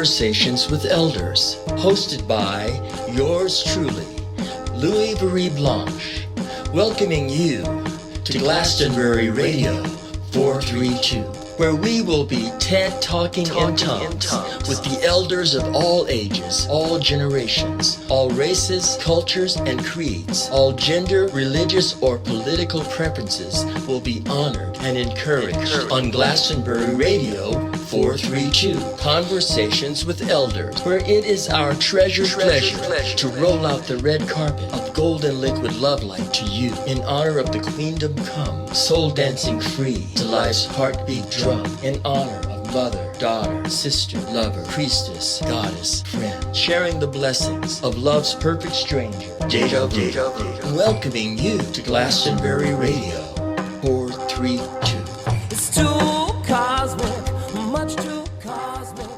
Conversations with Elders, hosted by yours truly, Louis Marie Blanche, welcoming you to Glastonbury Radio 432, where we will be TED Talking in tongues with the elders of all ages, all generations, all races, cultures, and creeds. All gender, religious, or political preferences will be honored and encouraged on Glastonbury Radio 432, Conversations with Elders, where it is our treasured pleasure to roll out the red carpet of golden liquid love light to you in honor of the Queendom Come, soul dancing free to life's heartbeat drum, in honor of mother, daughter, sister, lover, priestess, goddess, friend, sharing the blessings of love's perfect stranger, Deja Vu, welcoming you to Glastonbury Radio 432. It's too cosmic, much too cosmic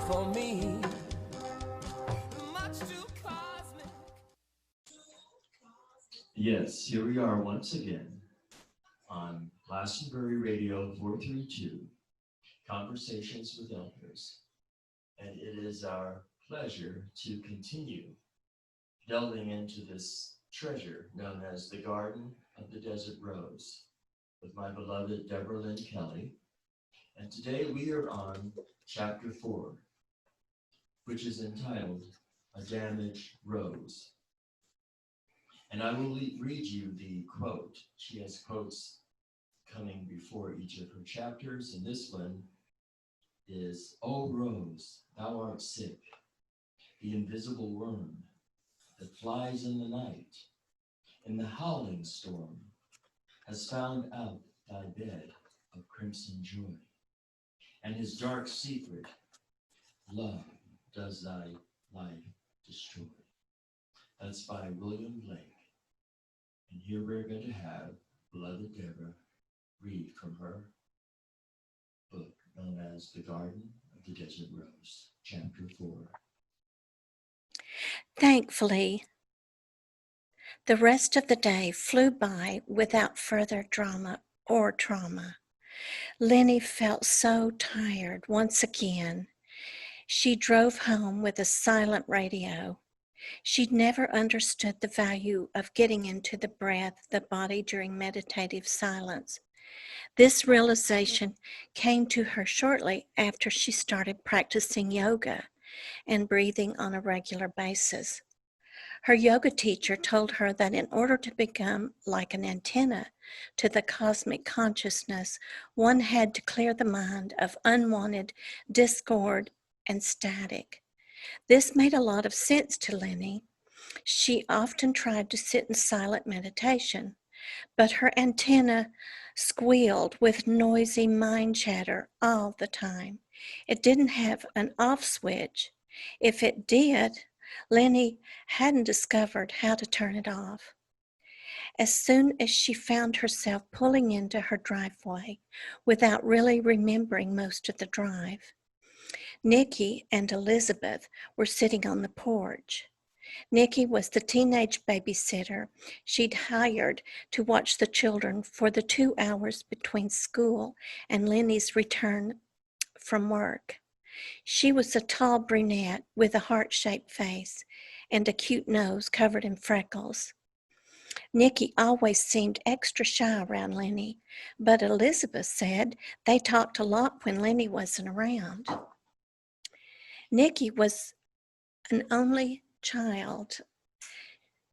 for me. Much too cosmic. Yes, here we are once again on Glastonbury Radio 432, Conversations with Elders. And it is our pleasure to continue delving into this treasure known as the Garden of the Desert Rose with my beloved Deborah L. Kelley. And today we are on chapter 4, which is entitled A Damaged Rose. And I will read you the quote. She has quotes coming before each of her chapters, and this one is, "O rose, thou art sick, the invisible worm that flies in the night, in the howling storm, has found out thy bed of crimson joy, and his dark secret, love, does thy life destroy." That's by William Blake. And here we're going to have beloved Deborah read from her book known as The Garden of the Desert Rose, chapter 4. Thankfully, the rest of the day flew by without further drama or trauma. Lenny felt so tired once again. She drove home with a silent radio. She'd never understood the value of getting into the breath, the body during meditative silence. This realization came to her shortly after she started practicing yoga and breathing on a regular basis. Her yoga teacher told her that in order to become like an antenna to the cosmic consciousness, one had to clear the mind of unwanted discord and static. This made a lot of sense to Lenny. She often tried to sit in silent meditation, but her antenna squealed with noisy mind chatter all the time. It didn't have an off switch. If it did, Lenny hadn't discovered how to turn it off. As soon as she found herself pulling into her driveway without really remembering most of the drive, Nikki and Elizabeth were sitting on the porch. Nikki was the teenage babysitter she'd hired to watch the children for the 2 hours between school and Lenny's return from work. She was a tall brunette with a heart-shaped face and a cute nose covered in freckles. Nikki always seemed extra shy around Lenny, but Elizabeth said they talked a lot when Lenny wasn't around. Nikki was an only child.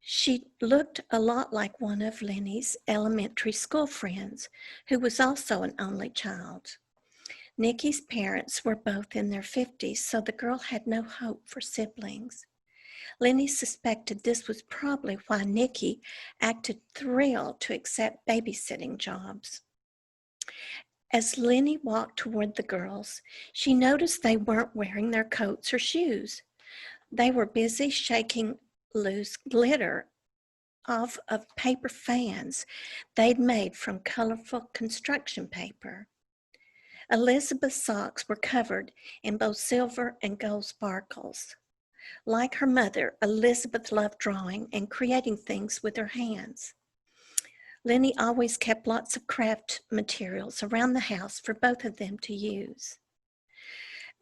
She looked a lot like one of Lenny's elementary school friends, who was also an only child. Nikki's parents were both in their 50s, so the girl had no hope for siblings. Lenny suspected this was probably why Nikki acted thrilled to accept babysitting jobs. As Lenny walked toward the girls, she noticed they weren't wearing their coats or shoes. They were busy shaking loose glitter off of paper fans they'd made from colorful construction paper. Elizabeth's socks were covered in both silver and gold sparkles. Like her mother, Elizabeth loved drawing and creating things with her hands. Lenny always kept lots of craft materials around the house for both of them to use.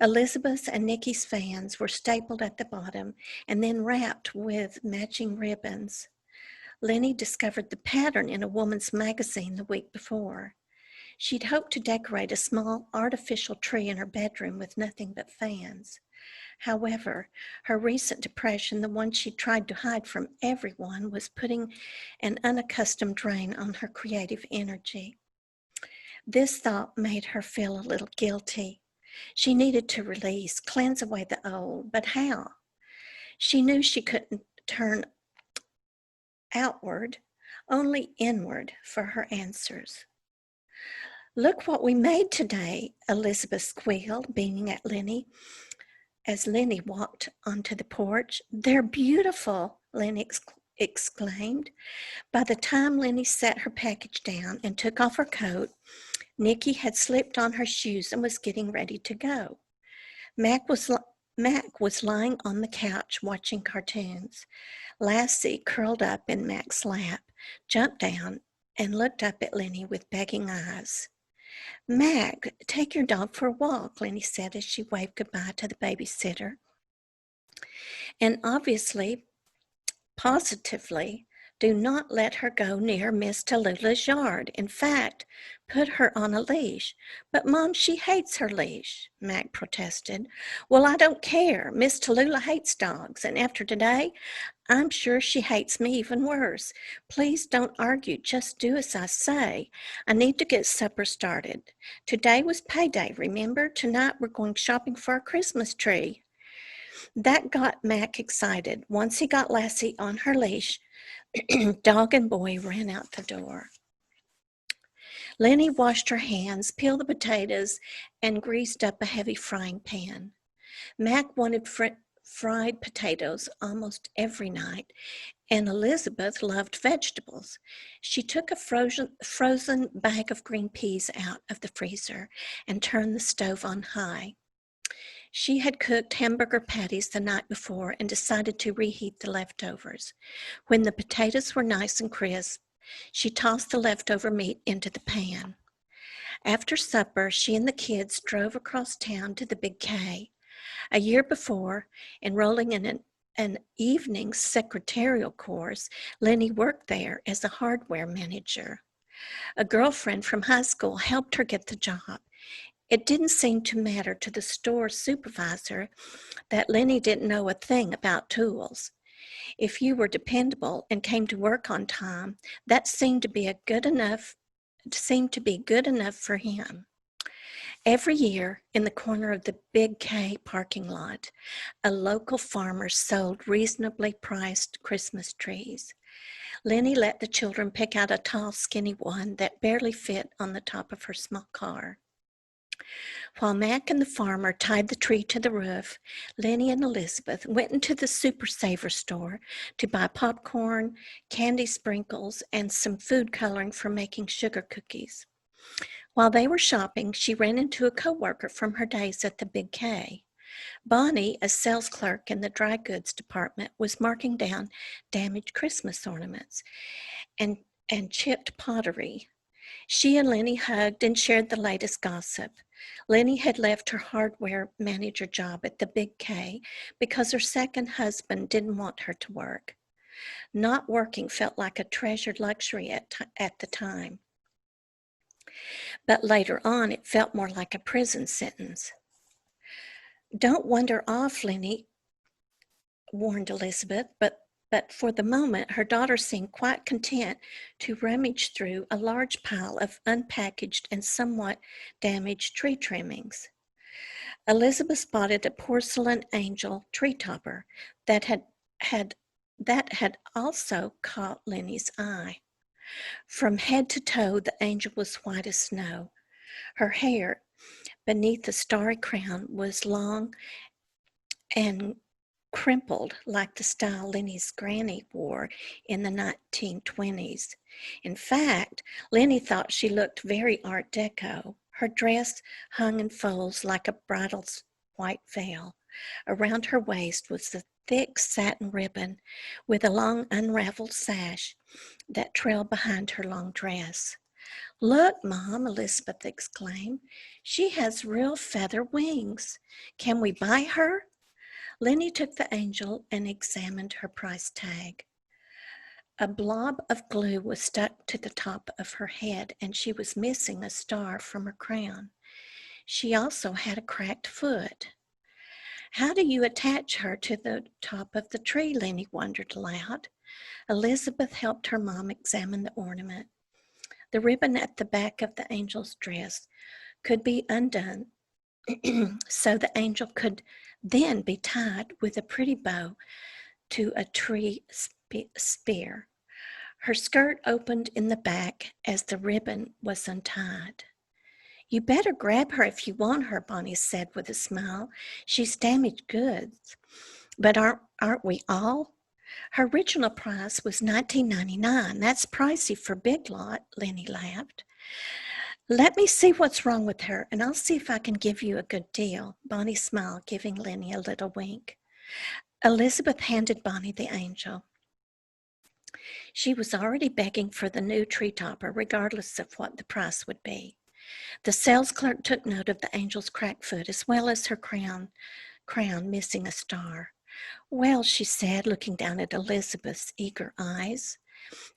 Elizabeth's and Nikki's fans were stapled at the bottom and then wrapped with matching ribbons. Lenny discovered the pattern in a woman's magazine the week before. She'd hoped to decorate a small artificial tree in her bedroom with nothing but fans. However, her recent depression, the one she tried to hide from everyone, was putting an unaccustomed drain on her creative energy. This thought made her feel a little guilty. She needed to release, cleanse away the old, but how? She knew she couldn't turn outward, only inward for her answers. "Look what we made today," Elizabeth squealed, beaming at Lenny as Lenny walked onto the porch. "They're beautiful," Lenny exclaimed. By the time Lenny set her package down and took off her coat, Nikki had slipped on her shoes and was getting ready to go. Mac was lying on the couch watching cartoons. Lassie, curled up in Mac's lap, jumped down and looked up at Lenny with begging eyes. "Mac, take your dog for a walk," Lenny said as she waved goodbye to the babysitter. And obviously, positively, do not let her go near Miss Tallulah's yard. In fact, put her on a leash. "But Mom, she hates her leash," Mac protested. "Well, I don't care. Miss Tallulah hates dogs, and after today, I'm sure she hates me even worse. Please don't argue. Just do as I say. I need to get supper started. Today was payday, remember? Tonight we're going shopping for our Christmas tree." That got Mac excited. Once he got Lassie on her leash, dog and boy ran out the door. Lenny washed her hands, peeled the potatoes, and greased up a heavy frying pan. Mac wanted fried potatoes almost every night, and Elizabeth loved vegetables. She took a frozen bag of green peas out of the freezer and turned the stove on high. She had cooked hamburger patties the night before and decided to reheat the leftovers. When the potatoes were nice and crisp, she tossed the leftover meat into the pan. After supper, she and the kids drove across town to the Big K. A year before, enrolling in an evening secretarial course, Lenny worked there as a hardware manager. A girlfriend from high school helped her get the job. It didn't seem to matter to the store supervisor that Lenny didn't know a thing about tools. If you were dependable and came to work on time, that seemed to be good enough for him. Every year, in the corner of the Big K parking lot, a local farmer sold reasonably priced Christmas trees. Lenny let the children pick out a tall, skinny one that barely fit on the top of her small car. While Mac and the farmer tied the tree to the roof, Lenny and Elizabeth went into the Super Saver store to buy popcorn, candy sprinkles, and some food coloring for making sugar cookies. While they were shopping, she ran into a coworker from her days at the Big K. Bonnie, a sales clerk in the dry goods department, was marking down damaged Christmas ornaments and chipped pottery. She and Lenny hugged and shared the latest gossip. Lenny had left her hardware manager job at the Big K because her second husband didn't want her to work. Not working felt like a treasured luxury at the time. But later on, it felt more like a prison sentence. "Don't wander off, Lenny," warned Elizabeth, but for the moment, her daughter seemed quite content to rummage through a large pile of unpackaged and somewhat damaged tree trimmings. Elizabeth spotted a porcelain angel tree topper that had also caught Lenny's eye. From head to toe, the angel was white as snow. Her hair, beneath the starry crown, was long and crimpled like the style Lenny's granny wore in the 1920s. In fact, Lenny thought she looked very Art Deco. Her dress hung in folds like a bridal's white veil. Around her waist was the thick satin ribbon with a long unraveled sash that trailed behind her long dress. Look, Mom, Elizabeth exclaimed. She has real feather wings. Can we buy her? Lenny took the angel and examined her price tag. A blob of glue was stuck to the top of her head, and she was missing a star from her crown. She also had a cracked foot. How do you attach her to the top of the tree? Lenny wondered aloud. Elizabeth helped her mom examine the ornament. The ribbon at the back of the angel's dress could be undone so the angel could then be tied with a pretty bow to a tree spear. Her skirt opened in the back as the ribbon was untied. You better grab her if you want her, Bonnie said with a smile. She's damaged goods. But aren't we all? Her original price was $19.99. That's pricey for Big Lot, Lenny laughed. Let me see what's wrong with her, and I'll see if I can give you a good deal. Bonnie smiled, giving Lenny a little wink. Elizabeth handed Bonnie the angel. She was already begging for the new tree topper, regardless of what the price would be. The sales clerk took note of the angel's cracked foot as well as her crown missing a star. Well, she said, looking down at Elizabeth's eager eyes,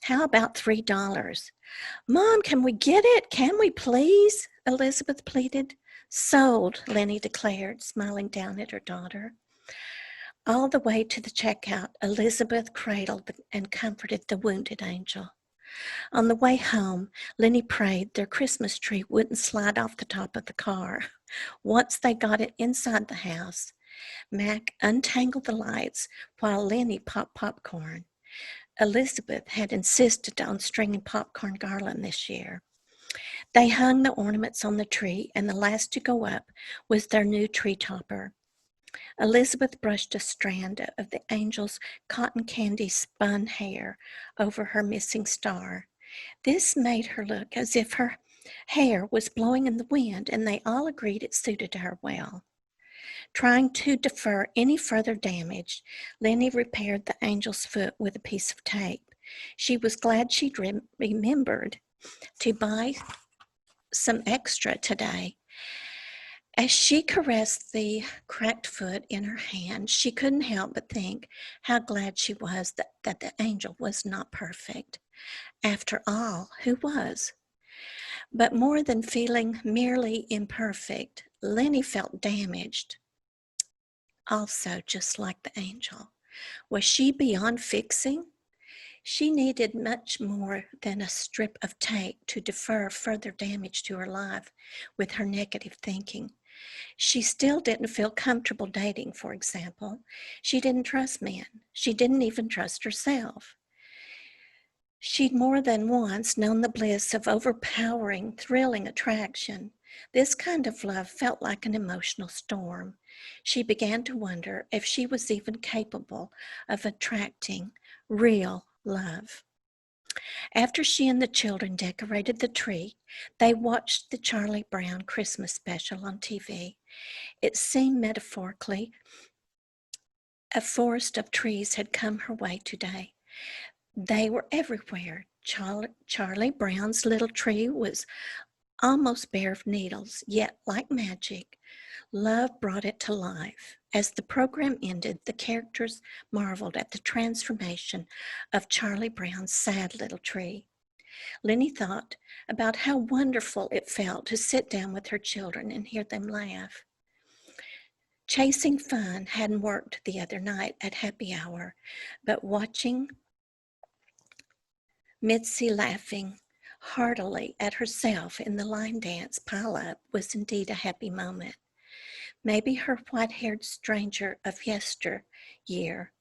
how about $3? Mom, can we get it? Can we please? Elizabeth pleaded. Sold, Lenny declared, smiling down at her daughter. All the way to the checkout, Elizabeth cradled and comforted the wounded angel. On the way home, Lenny prayed their Christmas tree wouldn't slide off the top of the car. Once they got it inside the house, Mac untangled the lights while Lenny popped popcorn. Elizabeth had insisted on stringing popcorn garland this year. They hung the ornaments on the tree, and the last to go up was their new tree topper. Elizabeth brushed a strand of the angel's cotton candy spun hair over her missing star. This made her look as if her hair was blowing in the wind, and they all agreed it suited her well. Trying to defer any further damage, Lenny repaired the angel's foot with a piece of tape. She was glad she'd remembered to buy some extra today. As she caressed the cracked foot in her hand, she couldn't help but think how glad she was that the angel was not perfect. After all, who was? But more than feeling merely imperfect, Lenny felt damaged. Also, just like the angel. Was she beyond fixing? She needed much more than a strip of tape to defer further damage to her life with her negative thinking. She still didn't feel comfortable dating, for example. She didn't trust men. She didn't even trust herself. She'd more than once known the bliss of overpowering, thrilling attraction. This kind of love felt like an emotional storm. She began to wonder if she was even capable of attracting real love. After she and the children decorated the tree, they watched the Charlie Brown Christmas special on TV. It seemed metaphorically a forest of trees had come her way today. They were everywhere. Charlie Brown's little tree was almost bare of needles, yet like magic, love brought it to life. As the program ended, the characters marveled at the transformation of Charlie Brown's sad little tree. Lenny thought about how wonderful it felt to sit down with her children and hear them laugh. Chasing fun hadn't worked the other night at happy hour, but watching Mitzi laughing heartily at herself in the line dance pile-up was indeed a happy moment. Maybe her white-haired stranger of yesteryear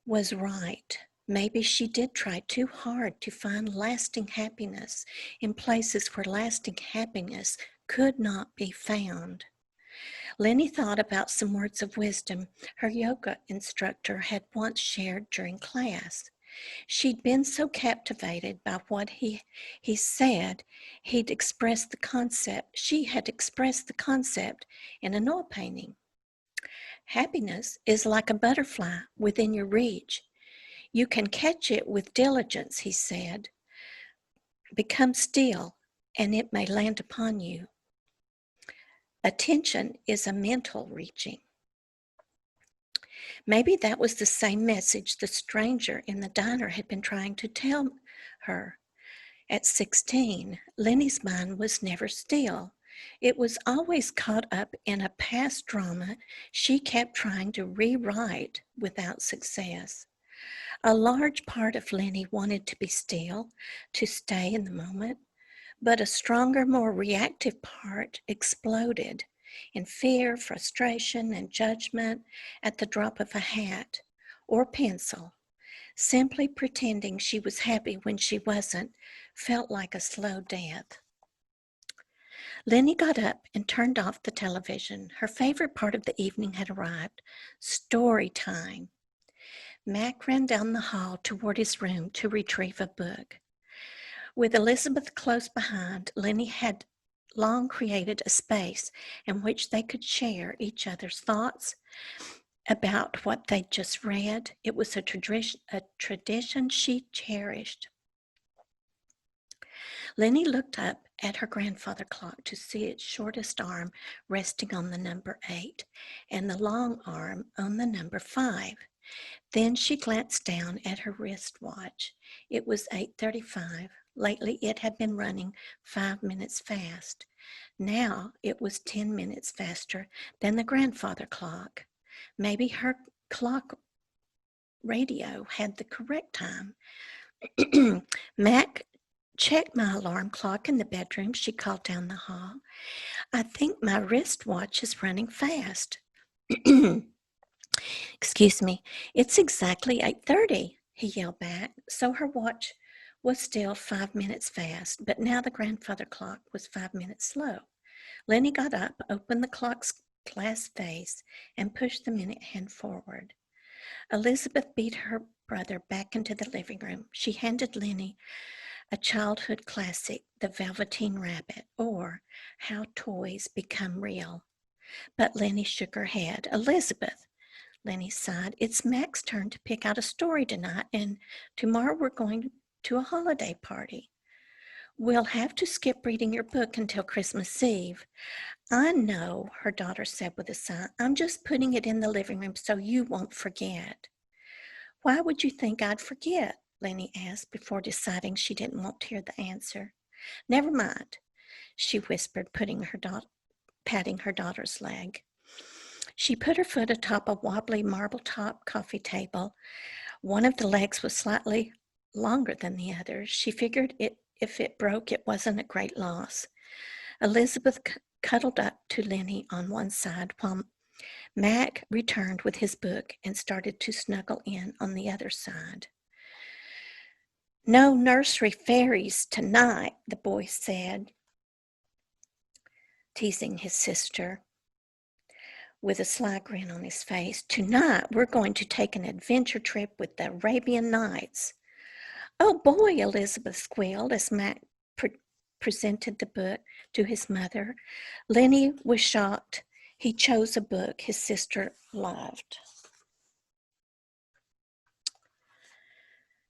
was right. Maybe she did try too hard to find lasting happiness in places where lasting happiness could not be found. Lenny thought about some words of wisdom her yoga instructor had once shared during class. She'd been so captivated by what he said, she had expressed the concept in an oil painting. Happiness is like a butterfly within your reach. You can catch it with diligence, he said. Become still, and it may land upon you. Attention is a mental reaching. Maybe that was the same message the stranger in the diner had been trying to tell her. At 16, Lenny's mind was never still. It was always caught up in a past drama she kept trying to rewrite without success. A large part of Lenny wanted to be still, to stay in the moment, but a stronger, more reactive part exploded in fear, frustration, and judgment at the drop of a hat or pencil. Simply pretending she was happy when she wasn't felt like a slow death. Lenny got up and turned off the television. Her favorite part of the evening had arrived, story time. Mac ran down the hall toward his room to retrieve a book. With Elizabeth close behind, Lenny had long created a space in which they could share each other's thoughts about what they'd just read. It was a tradition she cherished. Lenny looked up at her grandfather clock to see its shortest arm resting on the number 8 and the long arm on the number 5. Then she glanced down at her wristwatch. It was 8:35. Lately, it had been running 5 minutes fast. Now, it was 10 minutes faster than the grandfather clock. Maybe her clock radio had the correct time. Mac, check my alarm clock in the bedroom, she called down the hall. I think my wristwatch is running fast. Excuse me, it's exactly 8:30, he yelled back. So her watch was still 5 minutes fast, but now the grandfather clock was 5 minutes slow. Lenny got up, opened the clock's glass face, and pushed the minute hand forward. Elizabeth beat her brother back into the living room. She handed Lenny a childhood classic, The Velveteen Rabbit, or How Toys Become Real. But Lenny shook her head. Elizabeth, Lenny sighed, it's Mac's turn to pick out a story tonight, and tomorrow we're going to a holiday party. We'll have to skip reading your book until Christmas Eve. I know, her daughter said with a sigh. I'm just putting it in the living room so you won't forget. Why would you think I'd forget? Lenny asked before deciding she didn't want to hear the answer. Never mind, she whispered, patting her daughter's leg. She put her foot atop a wobbly marble-top coffee table. One of the legs was slightly longer than the others. She figured if it broke, it wasn't a great loss. Elizabeth cuddled up to Lenny on one side while Mac returned with his book and started to snuggle in on the other side. No nursery fairies tonight, the boy said, teasing his sister with a sly grin on his face. Tonight, we're going to take an adventure trip with the Arabian Nights. Oh boy, Elizabeth squealed as Mac presented the book to his mother. Lenny was shocked. He chose a book his sister loved.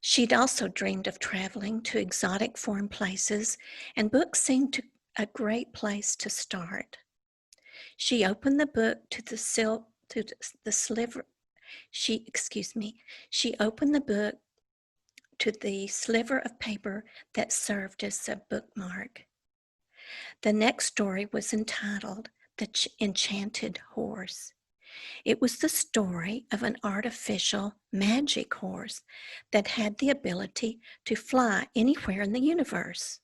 She'd also dreamed of traveling to exotic foreign places, and books seemed a great place to start. She opened the book to the sliver. She opened the book to the sliver of paper that served as a bookmark. The next story was entitled The Enchanted Horse. It was the story of an artificial magic horse that had the ability to fly anywhere in the universe.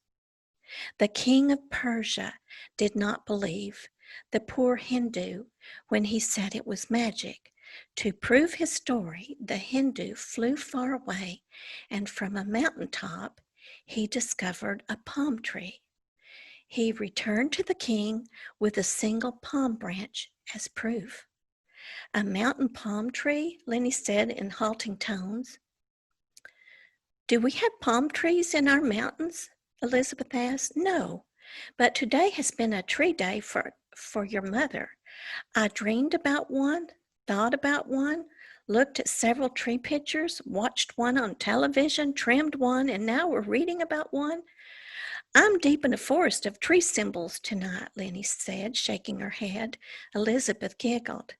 The king of Persia did not believe the poor Hindu when he said it was magic. To prove his story, the Hindu flew far away, and from a mountaintop, he discovered a palm tree. He returned to the king with a single palm branch as proof. A mountain palm tree, Lenny said in halting tones. Do we have palm trees in our mountains? Elizabeth asked. No, but today has been a tree day for your mother. I dreamed about one, thought about one, looked at several tree pictures, watched one on television, trimmed one, and now we're reading about one. I'm deep in a forest of tree symbols tonight, Lenny said, shaking her head. Elizabeth giggled.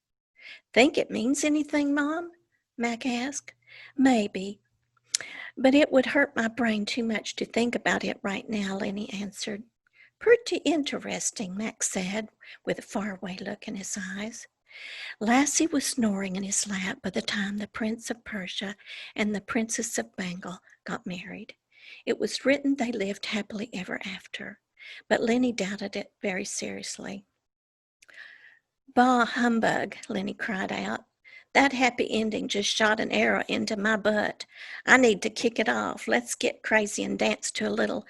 Think it means anything, Mom? Mac asked. Maybe, but it would hurt my brain too much to think about it right now, Lenny answered. Pretty interesting, Mac said, with a faraway look in his eyes. Lassie was snoring in his lap by the time the Prince of Persia and the Princess of Bengal got married. It was written they lived happily ever after, but Lenny doubted it very seriously. Bah humbug, Lenny cried out. That happy ending just shot an arrow into my butt. I need to kick it off. Let's get crazy and dance to a little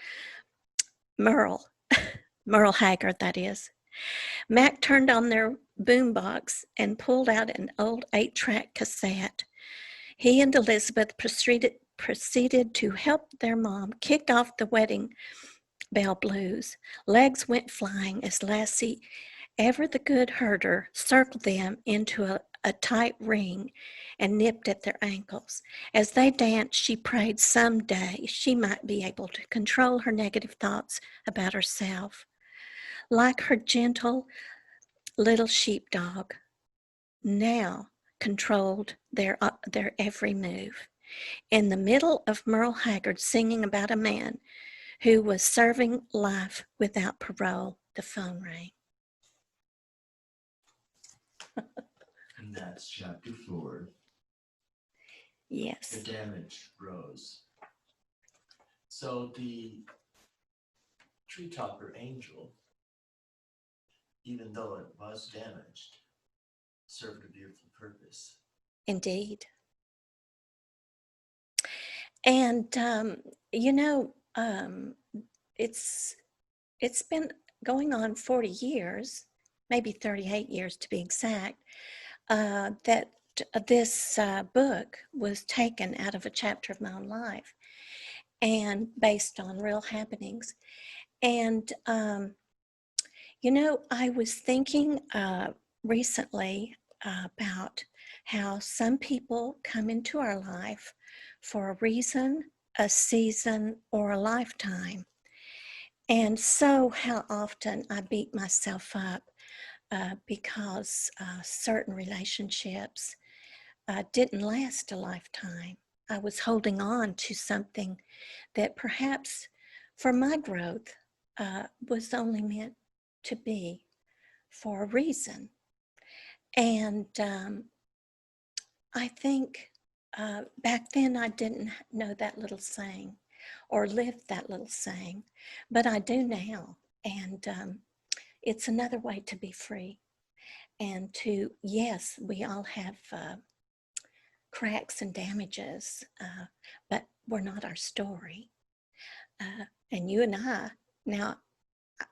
Merle. Merle Haggard, that is. Mac turned on their boombox and pulled out an old 8-track cassette. He and Elizabeth proceeded to help their mom kick off the wedding bell blues. Legs went flying as Lassie, ever the good herder, circled them into a tight ring and nipped at their ankles. As they danced, she prayed someday she might be able to control her negative thoughts about herself. Like her gentle little sheepdog, now controlled their every move. In the middle of Merle Haggard singing about a man who was serving life without parole, the phone rang. And that's chapter 4. Yes. The damaged rose. So the tree topper angel, even though it was damaged, served a beautiful purpose. Indeed. And, it's been going on 40 years, maybe 38 years to be exact, that this book was taken out of a chapter of my own life and based on real happenings. And, I was thinking recently about how some people come into our life for a reason, a season, or a lifetime. And so how often I beat myself up because certain relationships didn't last a lifetime. I was holding on to something that perhaps for my growth was only meant to be for a reason. And I think back then I didn't know that little saying or live that little saying, but I do now. And it's another way to be free. And to, yes, we all have cracks and damages, but we're not our story. And you and I, now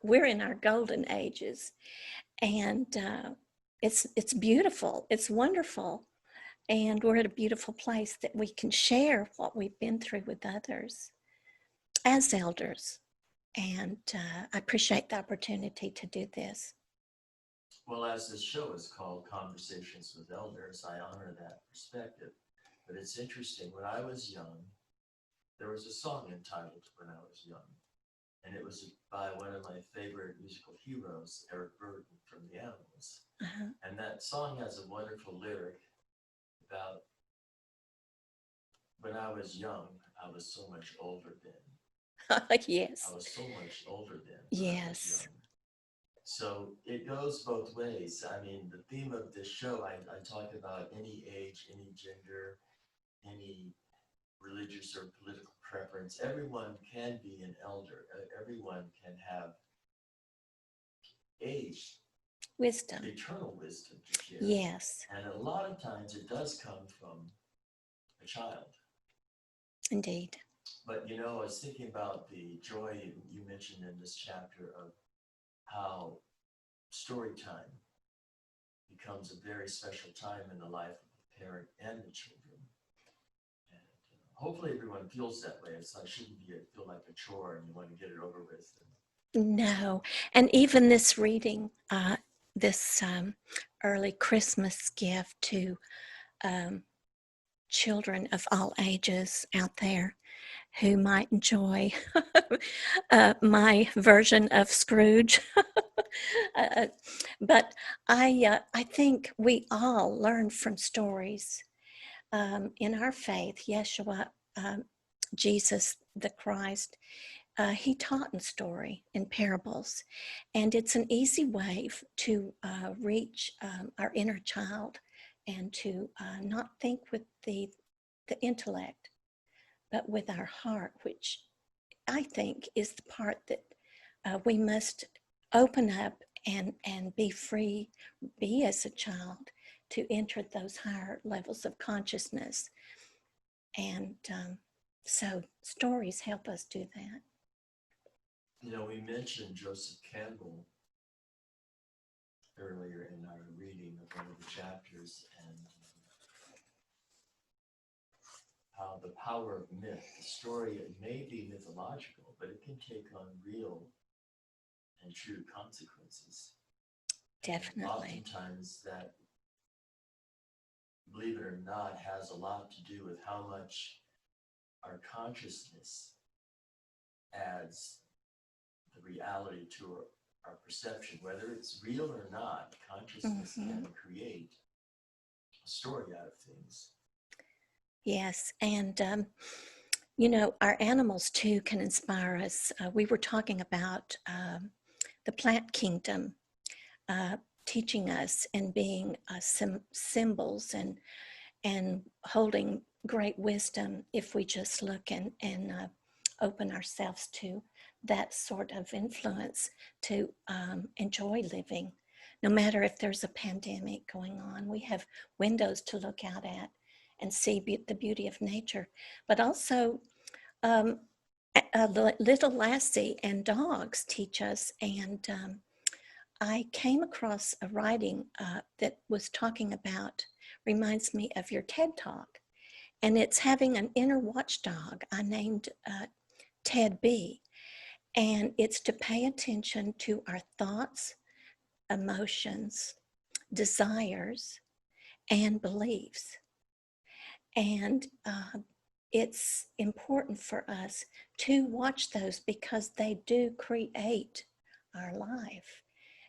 we're in our golden ages, and it's beautiful, it's wonderful. And we're at a beautiful place that we can share what we've been through with others as elders. And I appreciate the opportunity to do this. Well, as this show is called Conversations with Elders, I honor that perspective. But it's interesting, when I was young, there was a song entitled When I Was Young. And it was by one of my favorite musical heroes, Eric Burden from The Animals. Uh-huh. And that song has a wonderful lyric about when I was young, I was so much older then. Yes. I was so much older then. Yes. So it goes both ways. I mean, the theme of this show, I talk about any age, any gender, any religious or political preference. Everyone can be an elder. Everyone can have age, Wisdom. eternal wisdom to share. Yes. And a lot of times it does come from a child. Indeed. But, I was thinking about the joy you mentioned in this chapter of how story time becomes a very special time in the life of the parent and the children. And hopefully everyone feels that way. It shouldn't feel like a chore and you want to get it over with. No. And even this reading, this early Christmas gift to children of all ages out there, who might enjoy my version of Scrooge. uh, but I think we all learn from stories. In our faith, Yeshua, Jesus the Christ, he taught in story, in parables. And it's an easy way to reach our inner child and to not think with the intellect, but with our heart, which I think is the part that we must open up and be free, be as a child, to enter those higher levels of consciousness. And so stories help us do that. You know, we mentioned Joseph Campbell earlier in our reading of one of the chapters, and how the power of myth, the story, it may be mythological, but it can take on real and true consequences. Definitely. And oftentimes that, believe it or not, has a lot to do with how much our consciousness adds the reality to our perception. Whether it's real or not, consciousness can create a story out of things. Yes, and you know, our animals too can inspire us. We were talking about the plant kingdom teaching us and being symbols and holding great wisdom if we just look and open ourselves to that sort of influence to enjoy living. No matter if there's a pandemic going on, we have windows to look out at and see the beauty of nature, but also Little Lassie and dogs teach us. And I came across a writing that was talking about, reminds me of your TED Talk, and it's having an inner watchdog. I named Ted B, and it's to pay attention to our thoughts, emotions, desires, and beliefs. And it's important for us to watch those because they do create our life.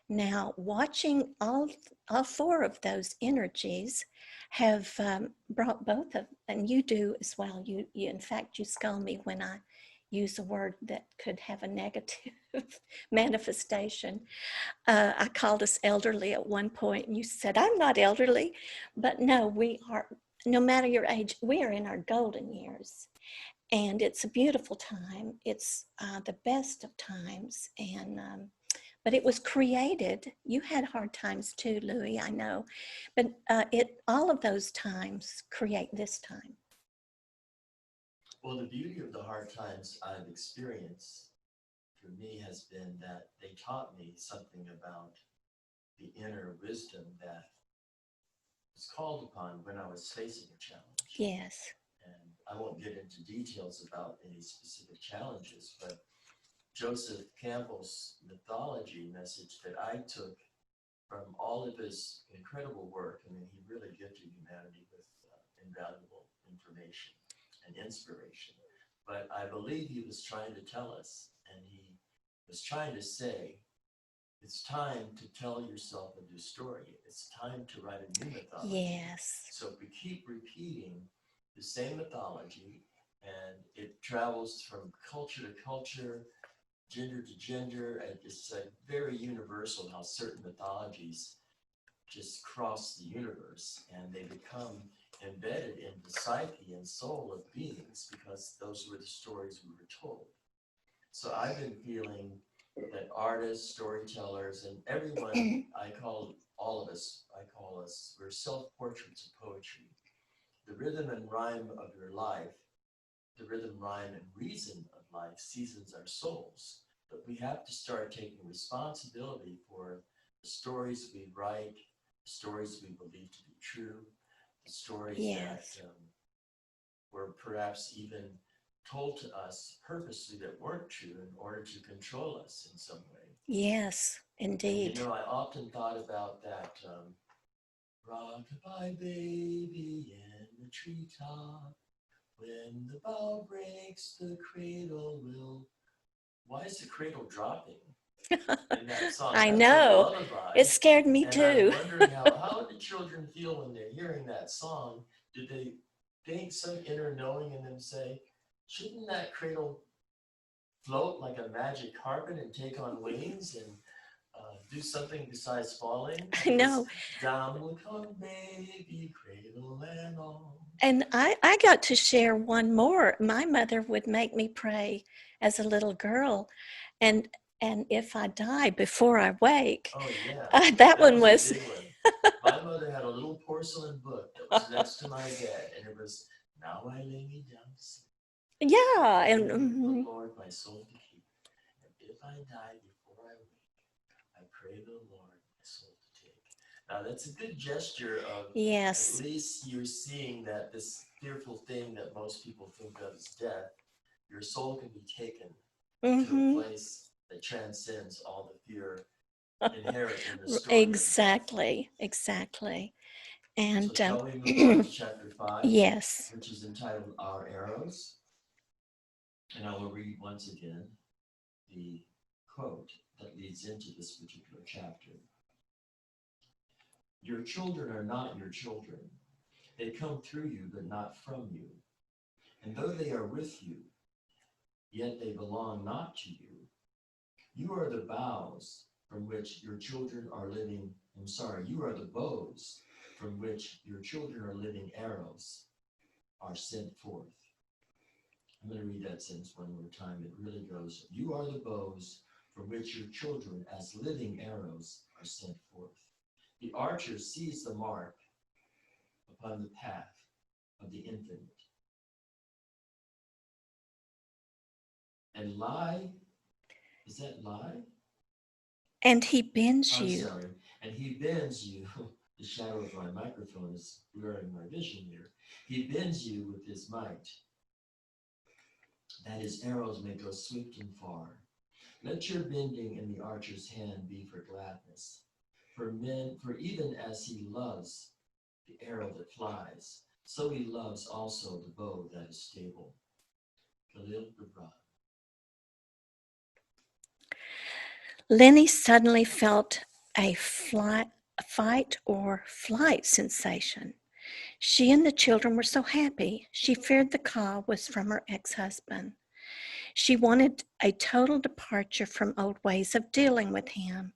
Now, watching all four of those energies have brought both of, and you do as well. You in fact, you scold me when I use a word that could have a negative manifestation. I called us elderly at one point, and you said, "I'm not elderly," but no, we are. No matter your age, we are in our golden years, and it's a beautiful time. It's the best of times, and but it was created. You had hard times too, Louis, I know, but all of those times create this time. Well, the beauty of the hard times I've experienced for me has been that they taught me something about the inner wisdom that was called upon when I was facing a challenge. Yes. And I won't get into details about any specific challenges, but Joseph Campbell's mythology message that I took from all of his incredible work. I mean, he really gifted humanity with invaluable information and inspiration. But I believe he was trying to tell us, and he was trying to say, it's time to tell yourself a new story. It's time to write a new mythology. Yes. So if we keep repeating the same mythology, and it travels from culture to culture, gender to gender, and it's very universal how certain mythologies just cross the universe and they become embedded in the psyche and soul of beings because those were the stories we were told. So I've been feeling that artists, storytellers, and everyone, I call us, we're self-portraits of poetry. The rhythm and rhyme of your life, the rhythm, rhyme, and reason of life seasons our souls. But we have to start taking responsibility for the stories we write, the stories we believe to be true, the stories Yes. that were perhaps even told to us purposely that weren't true in order to control us in some way. Yes, indeed. And, you know, I often thought about that rock-a-bye baby in the treetop When the bow breaks, the cradle will. Why is the cradle dropping in that song? I That's a know. lullaby. It scared me And I'm too. wondering how do children feel when they're hearing that song? Do they think some inner knowing in them say, shouldn't that cradle float like a magic carpet and take on wings and do something besides falling? I know. Down will come baby cradle and all. And I got to share one more. My mother would make me pray as a little girl. And if I die before I wake, Oh yeah, that one was, a big one. My mother had a little porcelain book that was next to my bed, and it was, now I lay me down to sleep. yeah. And The Lord my soul to keep. And if I die before I wake, I pray the Lord my soul to take. Now that's a good gesture of, yes. at least you're seeing that this fearful thing that most people think of as death, your soul can be taken to a place that transcends all the fear inherent in the story. Exactly. And so shall we move on to chapter 5? Yes. Which is entitled Our Arrows. And I will read once again the quote that leads into this particular chapter. Your children are not your children. They come through you, but not from you. And though they are with you, yet they belong not to you. You are the bows from which your children are living. You are the bows from which your children are living arrows are sent forth. I'm going to read that sentence one more time. It really goes, you are the bows from which your children as living arrows are sent forth. The archer sees the mark upon the path of the infinite. And lie, is that lie? And he bends I'm you. sorry. And he bends you. The shadow of my microphone is blurring my vision here. He bends you with his might, that his arrows may go swift and far. Let your bending in the archer's hand be for gladness. For even as he loves the arrow that flies, so he loves also the bow that is stable. Kelley. Lenny suddenly felt a fight or flight sensation. She and the children were so happy. She feared the call was from her ex-husband. She wanted a total departure from old ways of dealing with him.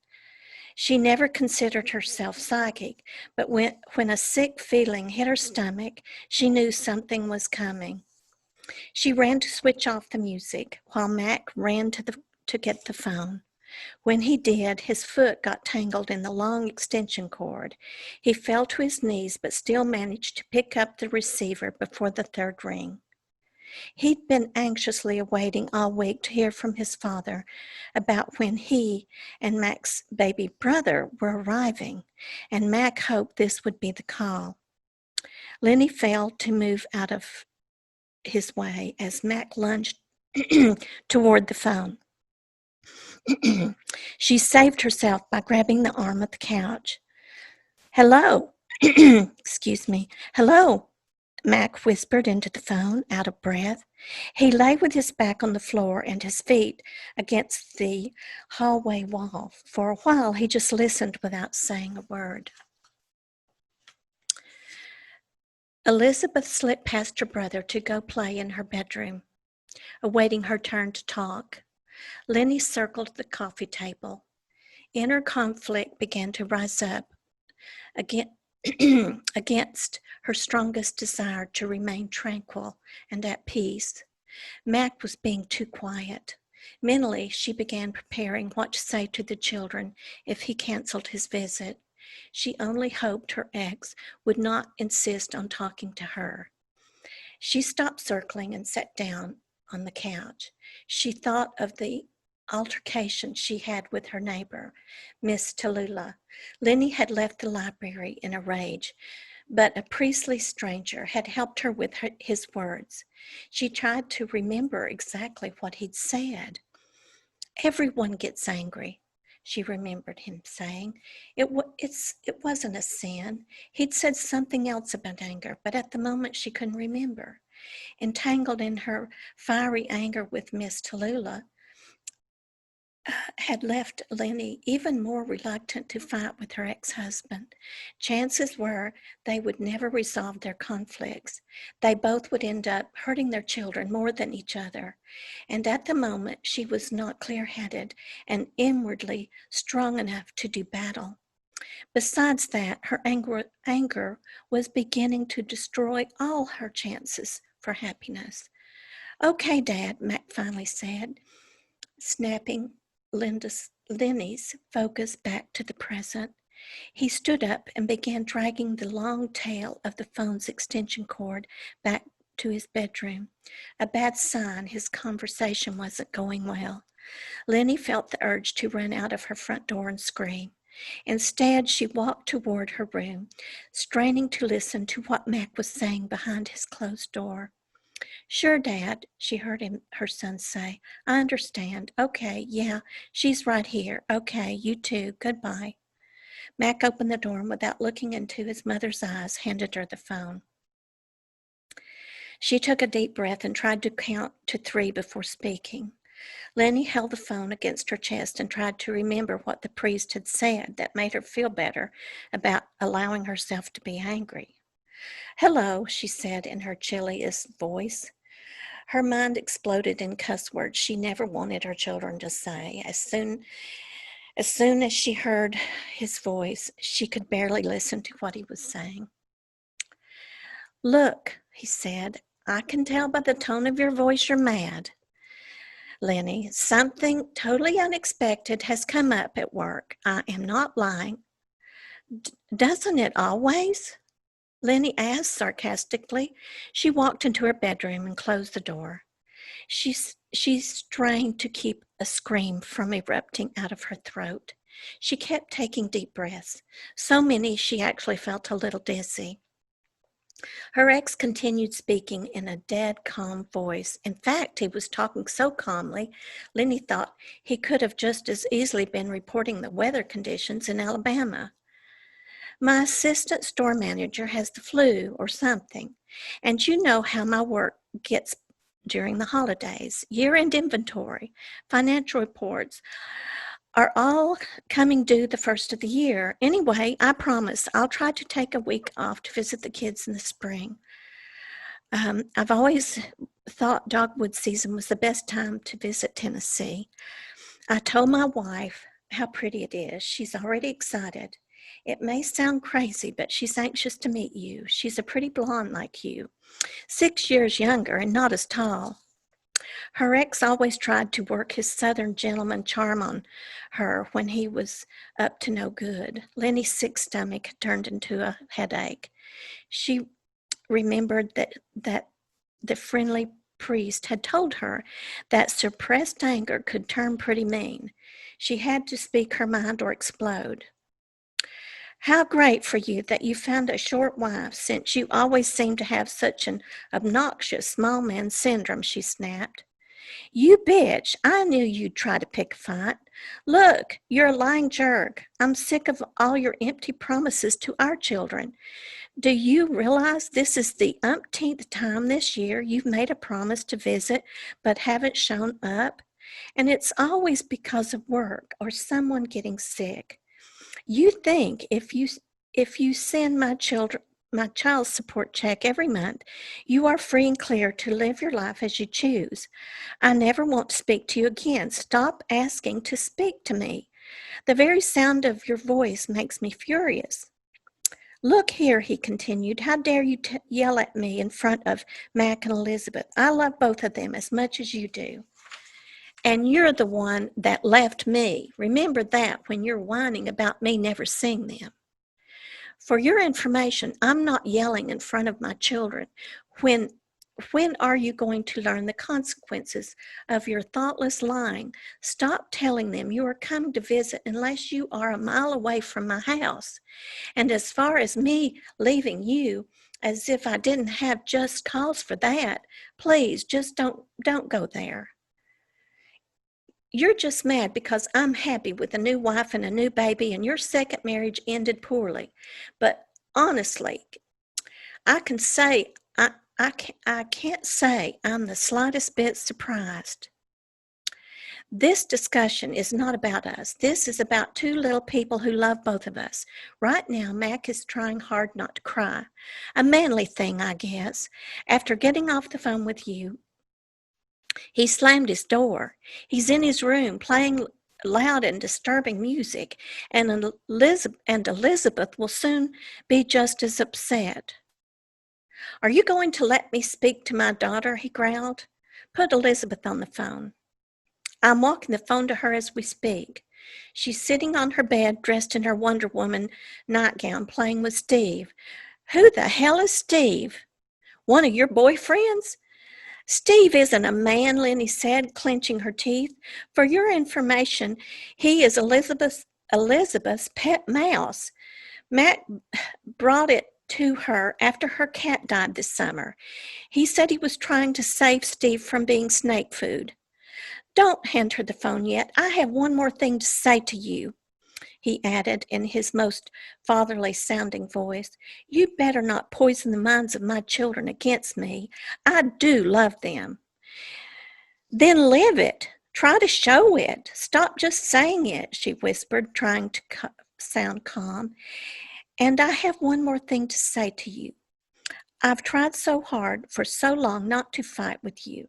She never considered herself psychic, but when a sick feeling hit her stomach, she knew something was coming. She ran to switch off the music while Mac ran to get the phone. When he did, his foot got tangled in the long extension cord. He fell to his knees, but still managed to pick up the receiver before the third ring. He'd been anxiously awaiting all week to hear from his father about when he and Mac's baby brother were arriving, and Mac hoped this would be the call. Lenny failed to move out of his way as Mac lunged toward the phone. She saved herself by grabbing the arm of the couch. Hello, excuse me, hello, Mac whispered into the phone, out of breath. He lay with his back on the floor and his feet against the hallway wall. For a while, he just listened without saying a word. Elizabeth slipped past her brother to go play in her bedroom, awaiting her turn to talk. Lenny circled the coffee table. Inner conflict began to rise up against her strongest desire to remain tranquil and at peace. Mac was being too quiet. Mentally, she began preparing what to say to the children if he canceled his visit. She only hoped her ex would not insist on talking to her. She stopped circling and sat down on the couch. She thought of the altercation she had with her neighbor, Miss Tallulah. Lenny had left the library in a rage, but a priestly stranger had helped her with his words. She tried to remember exactly what he'd said. Everyone gets angry. she remembered him saying. It wasn't a sin. He'd said something else about anger, but at the moment she couldn't remember. Entangled in her fiery anger with Miss Tallulah, had left Lenny even more reluctant to fight with her ex-husband. Chances were they would never resolve their conflicts. They both would end up hurting their children more than each other. And at the moment, she was not clear-headed and inwardly strong enough to do battle. Besides that, her anger was beginning to destroy all her chances for happiness. "Okay, Dad," Mac finally said, snapping Lenny's focus back to the present. He stood up and began dragging the long tail of the phone's extension cord back to his bedroom. A bad sign his conversation wasn't going well. Lenny felt the urge to run out of her front door and scream. Instead, she walked toward her room, straining to listen to what Mac was saying behind his closed door. "Sure, Dad," she heard her son say. "I understand. Okay, yeah, she's right here. Okay, you too. Goodbye." Mac opened the door and without looking into his mother's eyes, handed her the phone. She took a deep breath and tried to count to 3 before speaking. Lenny held the phone against her chest and tried to remember what the priest had said that made her feel better about allowing herself to be angry. "Hello," she said in her chilliest voice. Her mind exploded in cuss words she never wanted her children to say. As soon as she heard his voice, she could barely listen to what he was saying. "Look," he said, "I can tell by the tone of your voice you're mad. Lenny, something totally unexpected has come up at work. I am not lying." "Doesn't it always?" Lenny asked sarcastically. She walked into her bedroom and closed the door. She strained to keep a scream from erupting out of her throat. She kept taking deep breaths, so many she actually felt a little dizzy. Her ex continued speaking in a dead, calm voice. In fact, he was talking so calmly, Lenny thought he could have just as easily been reporting the weather conditions in Alabama. "My assistant store manager has the flu or something, and you know how my work gets during the holidays. Year-end inventory, financial reports are all coming due the first of the year. Anyway, I promise I'll try to take a week off to visit the kids in the spring. I've always thought dogwood season was the best time to visit Tennessee. I told my wife how pretty it is. She's already excited. It may sound crazy, but she's anxious to meet you. She's a pretty blonde like you, 6 years younger and not as tall." Her ex always tried to work his southern gentleman charm on her when he was up to no good. Lenny's sick stomach had turned into a headache. She remembered that the friendly priest had told her that suppressed anger could turn pretty mean. She had to speak her mind or explode. "How great for you that you found a short wife, since you always seem to have such an obnoxious small man syndrome," she snapped. "You bitch, I knew you'd try to pick a fight. Look, you're a lying jerk. I'm sick of all your empty promises to our children. Do you realize this is the umpteenth time this year you've made a promise to visit but haven't shown up? And it's always because of work or someone getting sick. You think if you send my child support check every month, you are free and clear to live your life as you choose. I never want to speak to you again. Stop asking to speak to me. The very sound of your voice makes me furious. Look here," he continued, "how dare you yell at me in front of Mac and Elizabeth? I love both of them as much as you do. And you're the one that left me. Remember that when you're whining about me never seeing them. For your information, I'm not yelling in front of my children. When are you going to learn the consequences of your thoughtless lying? Stop telling them you are coming to visit unless you are a mile away from my house. And as far as me leaving you, as if I didn't have just cause for that, please just don't go there." You're just mad because I'm happy with a new wife and a new baby, and your second marriage ended poorly. But honestly, I can say I can't say I'm the slightest bit surprised. This discussion is not about us. This is about two little people who love both of us. Right now, Mac is trying hard not to cry. A manly thing, I guess. After getting off the phone with you, he slammed his door. He's in his room playing loud and disturbing music, and Elizabeth will soon be just as upset. Are you going to let me speak to my daughter? He growled. Put Elizabeth on the phone. I'm walking the phone to her as we speak. She's sitting on her bed, dressed in her Wonder Woman nightgown, playing with Steve. Who the hell is Steve? One of your boyfriends? Steve isn't a man, Lenny said, clenching her teeth. For your information, he is Elizabeth's pet mouse. Matt brought it to her after her cat died this summer. He said he was trying to save Steve from being snake food. Don't hand her the phone yet. I have one more thing to say to you, he added in his most fatherly sounding voice. You better not poison the minds of my children against me. I do love them. Then live it. Try to show it. Stop just saying it, she whispered, trying to sound calm. And I have one more thing to say to you. I've tried so hard for so long not to fight with you.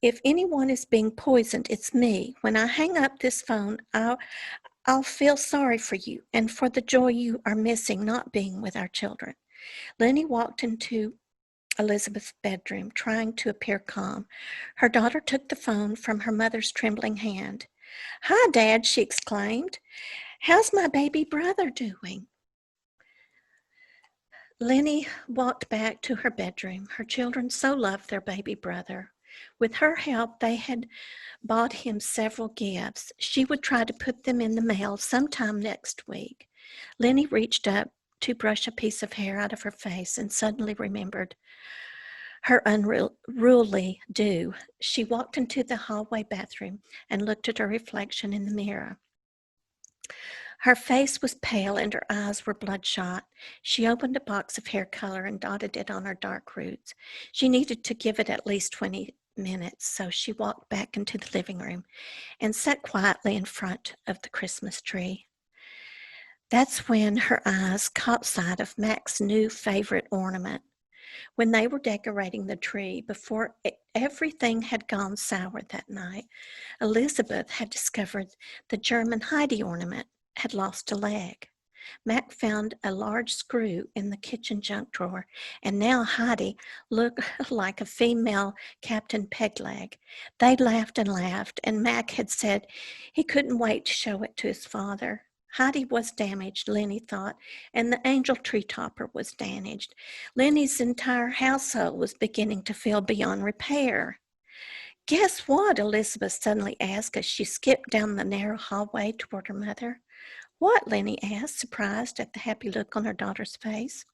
If anyone is being poisoned, it's me. When I hang up this phone, I'll feel sorry for you and for the joy you are missing not being with our children. Lenny walked into Elizabeth's bedroom, trying to appear calm. Her daughter took the phone from her mother's trembling hand. Hi, Dad, she exclaimed. How's my baby brother doing? Lenny walked back to her bedroom. Her children so loved their baby brother. With her help, they had bought him several gifts. She would try to put them in the mail sometime next week. Lenny reached up to brush a piece of hair out of her face and suddenly remembered her unruly do. She walked into the hallway bathroom and looked at her reflection in the mirror. Her face was pale and her eyes were bloodshot. She opened a box of hair color and dotted it on her dark roots. She needed to give it at least 20 minutes, so she walked back into the living room and sat quietly in front of the Christmas tree. That's when her eyes caught sight of Mac's new favorite ornament. When they were decorating the tree, before everything had gone sour that night, Elizabeth had discovered the German Heidi ornament had lost a leg. Mac found a large screw in the kitchen junk drawer, and now Heidi looked like a female Captain Pegleg. They laughed, and Mac had said he couldn't wait to show it to his father. Heidi was damaged, Lenny thought, and the angel tree topper was damaged. Lenny's entire household was beginning to feel beyond repair. Guess what? Elizabeth suddenly asked as she skipped down the narrow hallway toward her mother. What? Lenny asked, surprised at the happy look on her daughter's face.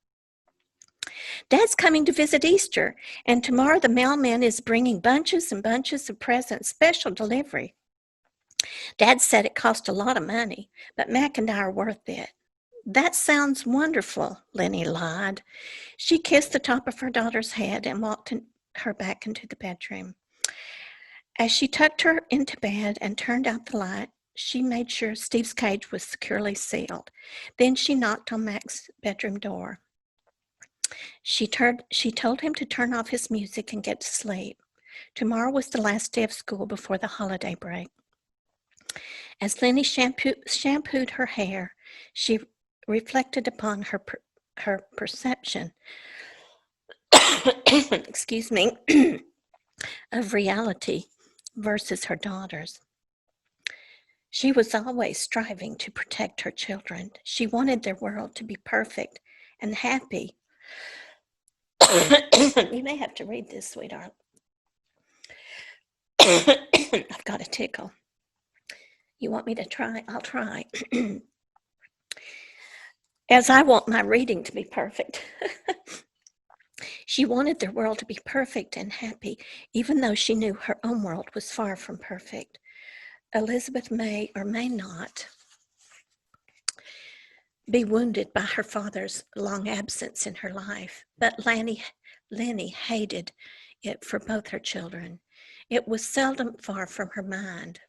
Dad's coming to visit Easter, and tomorrow the mailman is bringing bunches and bunches of presents, special delivery. Dad said it cost a lot of money, but Mac and I are worth it. That sounds wonderful, Lenny lied. She kissed the top of her daughter's head and walked her back into the bedroom. As she tucked her into bed and turned out the light, she made sure Steve's cage was securely sealed. Then she knocked on Mac's bedroom door. She told him to turn off his music and get to sleep. Tomorrow was the last day of school before the holiday break. As Lenny shampooed her hair, she reflected upon her perception excuse me, of reality versus her daughter's. She was always striving to protect her children. She wanted their world to be perfect and happy. You may have to read this, sweetheart. I've got a tickle. You want me to try? I'll try. As I want my reading to be perfect. She wanted their world to be perfect and happy, even though she knew her own world was far from perfect. Elizabeth may or may not be wounded by her father's long absence in her life, but Lenny hated it for both her children. It was seldom far from her mind.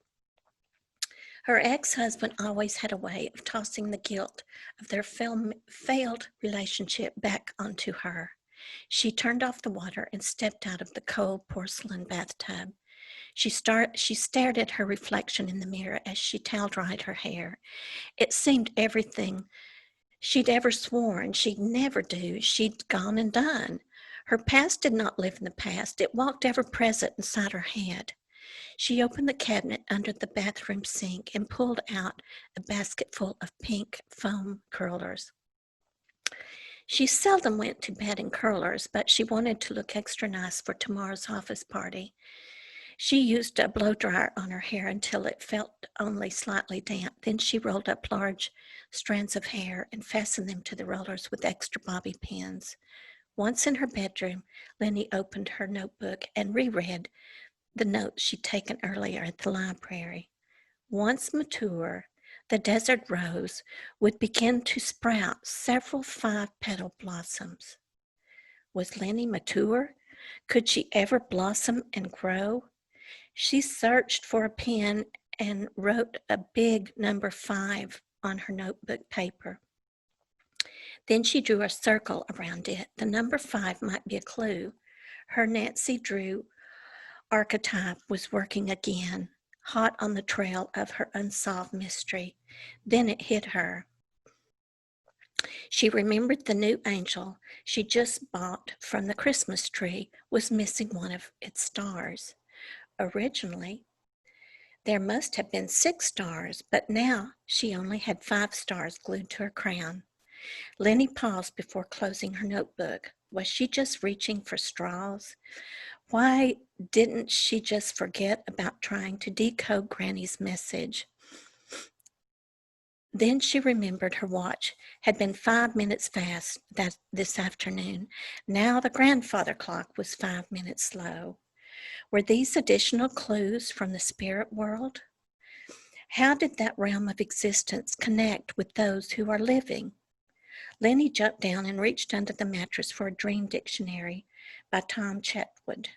Her ex-husband always had a way of tossing the guilt of their failed relationship back onto her. She turned off the water and stepped out of the cold porcelain bathtub. She stared at her reflection in the mirror as she towel-dried her hair. It seemed everything she'd ever sworn she'd never do, she'd gone and done. Her past did not live in the past. It walked ever present inside her head. She opened the cabinet under the bathroom sink and pulled out a basket full of pink foam curlers. She seldom went to bed in curlers, but she wanted to look extra nice for tomorrow's office party. She used a blow dryer on her hair until it felt only slightly damp. Then she rolled up large strands of hair and fastened them to the rollers with extra bobby pins. Once in her bedroom, Lenny opened her notebook and reread the notes she'd taken earlier at the library. Once mature, the desert rose would begin to sprout several 5-petal blossoms. Was Lenny mature? Could she ever blossom and grow? She searched for a pen and wrote a big number 5 on her notebook paper. Then she drew a circle around it. The number 5 might be a clue. Her Nancy Drew archetype was working again, hot on the trail of her unsolved mystery. Then it hit her. She remembered the new angel she just bought from the Christmas tree was missing one of its stars. Originally, there must have been 6 stars, but now she only had 5 stars glued to her crown. Lenny paused before closing her notebook. Was she just reaching for straws? Why didn't she just forget about trying to decode Granny's message? Then she remembered her watch had been 5 minutes fast this afternoon. Now the grandfather clock was 5 minutes slow. Were these additional clues from the spirit world? How did that realm of existence connect with those who are living? Lenny jumped down and reached under the mattress for a dream dictionary by Tom Chetwood.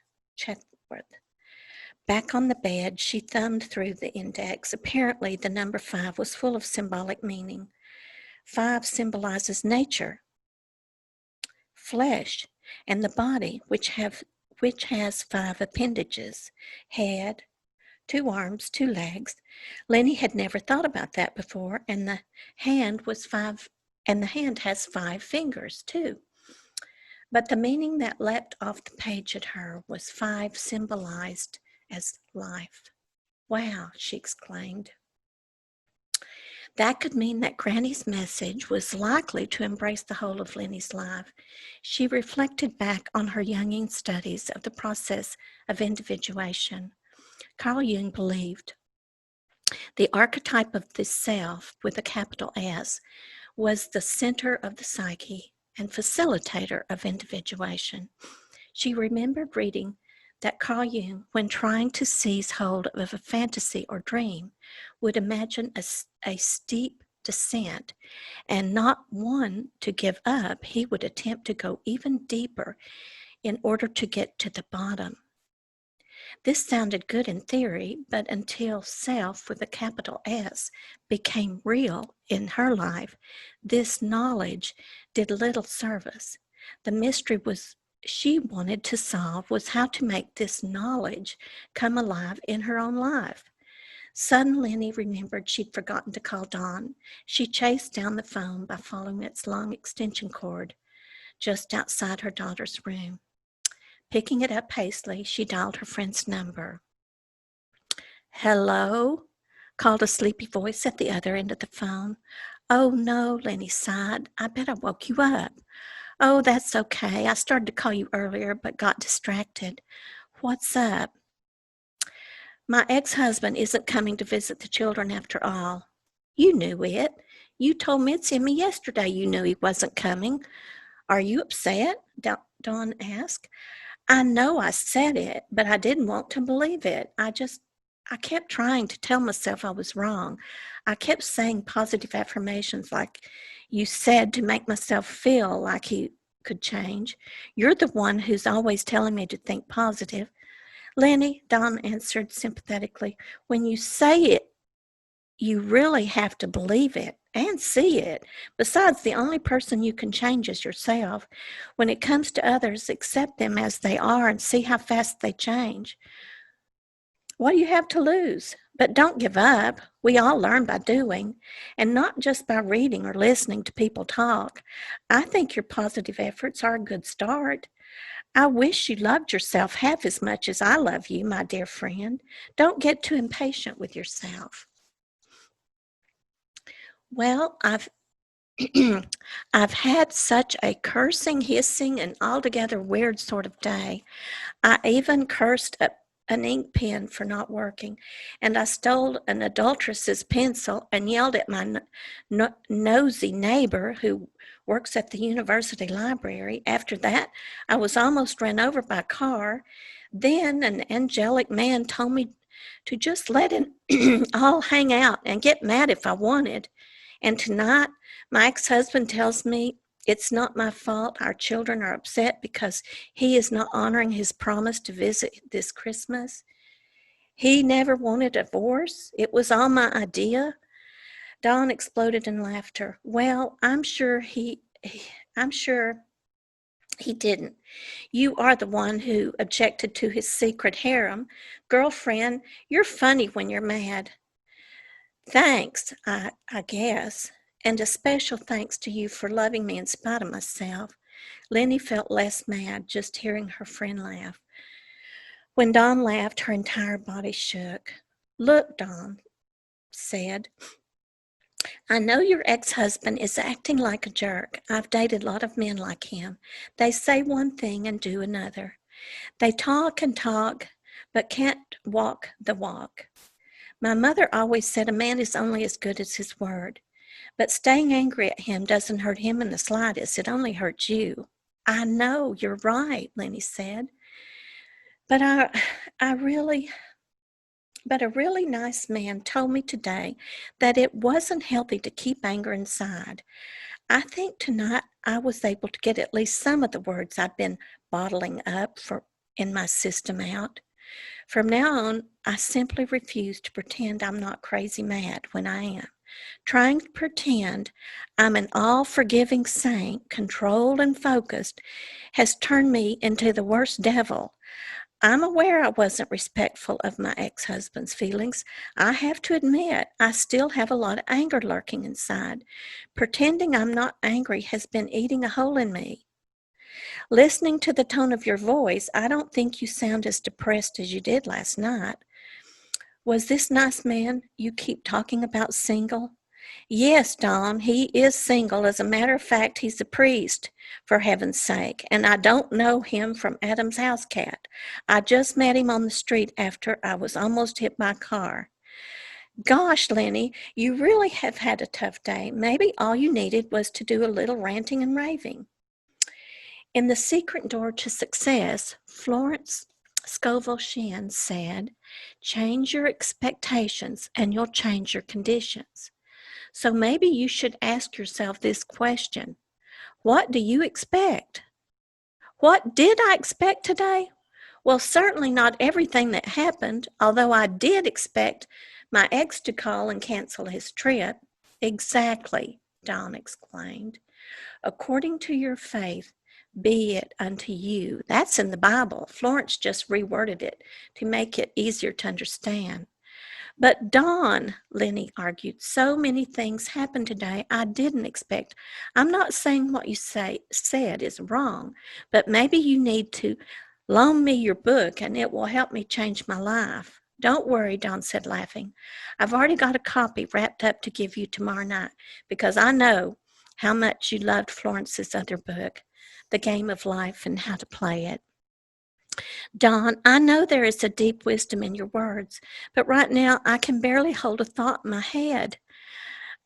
Back on the bed, she thumbed through the index. Apparently, the number 5 was full of symbolic meaning. 5 symbolizes nature, flesh, and the body, which has 5 appendages: head, 2 arms, 2 legs. Lenny had never thought about that before, and the hand has 5 fingers too. But the meaning that leapt off the page at her was 5 symbolized as life. Wow, she exclaimed. That could mean that Granny's message was likely to embrace the whole of Lenny's life. She reflected back on her Jungian studies of the process of individuation. Carl Jung believed the archetype of the self, with a capital S, was the center of the psyche and facilitator of individuation. She remembered reading that Carl Jung, when trying to seize hold of a fantasy or dream, would imagine a steep descent, and not one to give up, he would attempt to go even deeper in order to get to the bottom. This sounded good in theory, but until self with a capital S became real in her life, this knowledge did little service. The mystery she wanted to solve was how to make this knowledge come alive in her own life. Suddenly, Lenny remembered she'd forgotten to call Dawn. She chased down the phone by following its long extension cord just outside her daughter's room. Picking it up hastily, she dialed her friend's number. "Hello?" called a sleepy voice at the other end of the phone. "Oh, no," Lenny sighed. "I bet I woke you up." "Oh, that's okay. I started to call you earlier, but got distracted." "What's up?" "My ex-husband isn't coming to visit the children after all." "You knew it. You told Mitzi and me yesterday you knew he wasn't coming." "Are you upset?" Dawn asked. "I know I said it, but I didn't want to believe it. I I kept trying to tell myself I was wrong. I kept saying positive affirmations like you said to make myself feel like he could change. You're the one who's always telling me to think positive. Lenny, Don answered sympathetically, when you say it, you really have to believe it and see it. Besides, the only person you can change is yourself. When it comes to others, accept them as they are and see how fast they change. What do you have to lose? But don't give up. We all learn by doing, and not just by reading or listening to people talk. I think your positive efforts are a good start. I wish you loved yourself half as much as I love you, my dear friend. Don't get too impatient with yourself. Well, I've had such a cursing, hissing, and altogether weird sort of day. I even cursed an ink pen for not working, and I stole an adulteress's pencil and yelled at my nosy neighbor who works at the university library. After that, I was almost run over by a car. Then an angelic man told me to just let it all hang out and get mad if I wanted. And tonight, my ex-husband tells me it's not my fault our children are upset because he is not honoring his promise to visit this Christmas. He never wanted a divorce. It was all my idea. Dawn exploded in laughter. Well, I'm sure he didn't. You are the one who objected to his secret harem. Girlfriend, you're funny when you're mad. Thanks, I guess. And a special thanks to you for loving me in spite of myself. Lenny felt less mad just hearing her friend laugh. When Dawn laughed, her entire body shook. Look, Dawn said, I know your ex-husband is acting like a jerk. I've dated a lot of men like him. They say one thing and do another. They talk and talk, but can't walk the walk. My mother always said a man is only as good as his word. But staying angry at him doesn't hurt him in the slightest. It only hurts you. I know, you're right, Lenny said. But a really nice man told me today that it wasn't healthy to keep anger inside. I think tonight I was able to get at least some of the words I've been bottling up in my system out. From now on, I simply refuse to pretend I'm not crazy mad when I am. Trying to pretend I'm an all-forgiving saint, controlled and focused, has turned me into the worst devil. I'm aware I wasn't respectful of my ex-husband's feelings. I have to admit, I still have a lot of anger lurking inside. Pretending I'm not angry has been eating a hole in me. Listening to the tone of your voice, I don't think you sound as depressed as you did last night. Was this nice man you keep talking about single? Yes, Dawn, he is single. As a matter of fact, he's a priest, for heaven's sake, and I don't know him from Adam's house cat. I just met him on the street after I was almost hit by a car. Gosh, Lenny, you really have had a tough day. Maybe all you needed was to do a little ranting and raving. In The Secret Door to Success, Florence Scovel Shinn said, change your expectations and you'll change your conditions. So maybe you should ask yourself this question. What do you expect? What did I expect today? Well, certainly not everything that happened, although I did expect my ex to call and cancel his trip. Exactly, Dawn exclaimed. According to your faith, be it unto you. That's in the Bible. Florence just reworded it to make it easier to understand. But Dawn, Lenny argued, so many things happened today I didn't expect. I'm not saying what you said is wrong, but maybe you need to loan me your book and it will help me change my life. Don't worry, Dawn said, laughing. I've already got a copy wrapped up to give you tomorrow night because I know how much you loved Florence's other book, The Game of Life and How to Play It. Dawn, I know there is a deep wisdom in your words, but right now I can barely hold a thought in my head.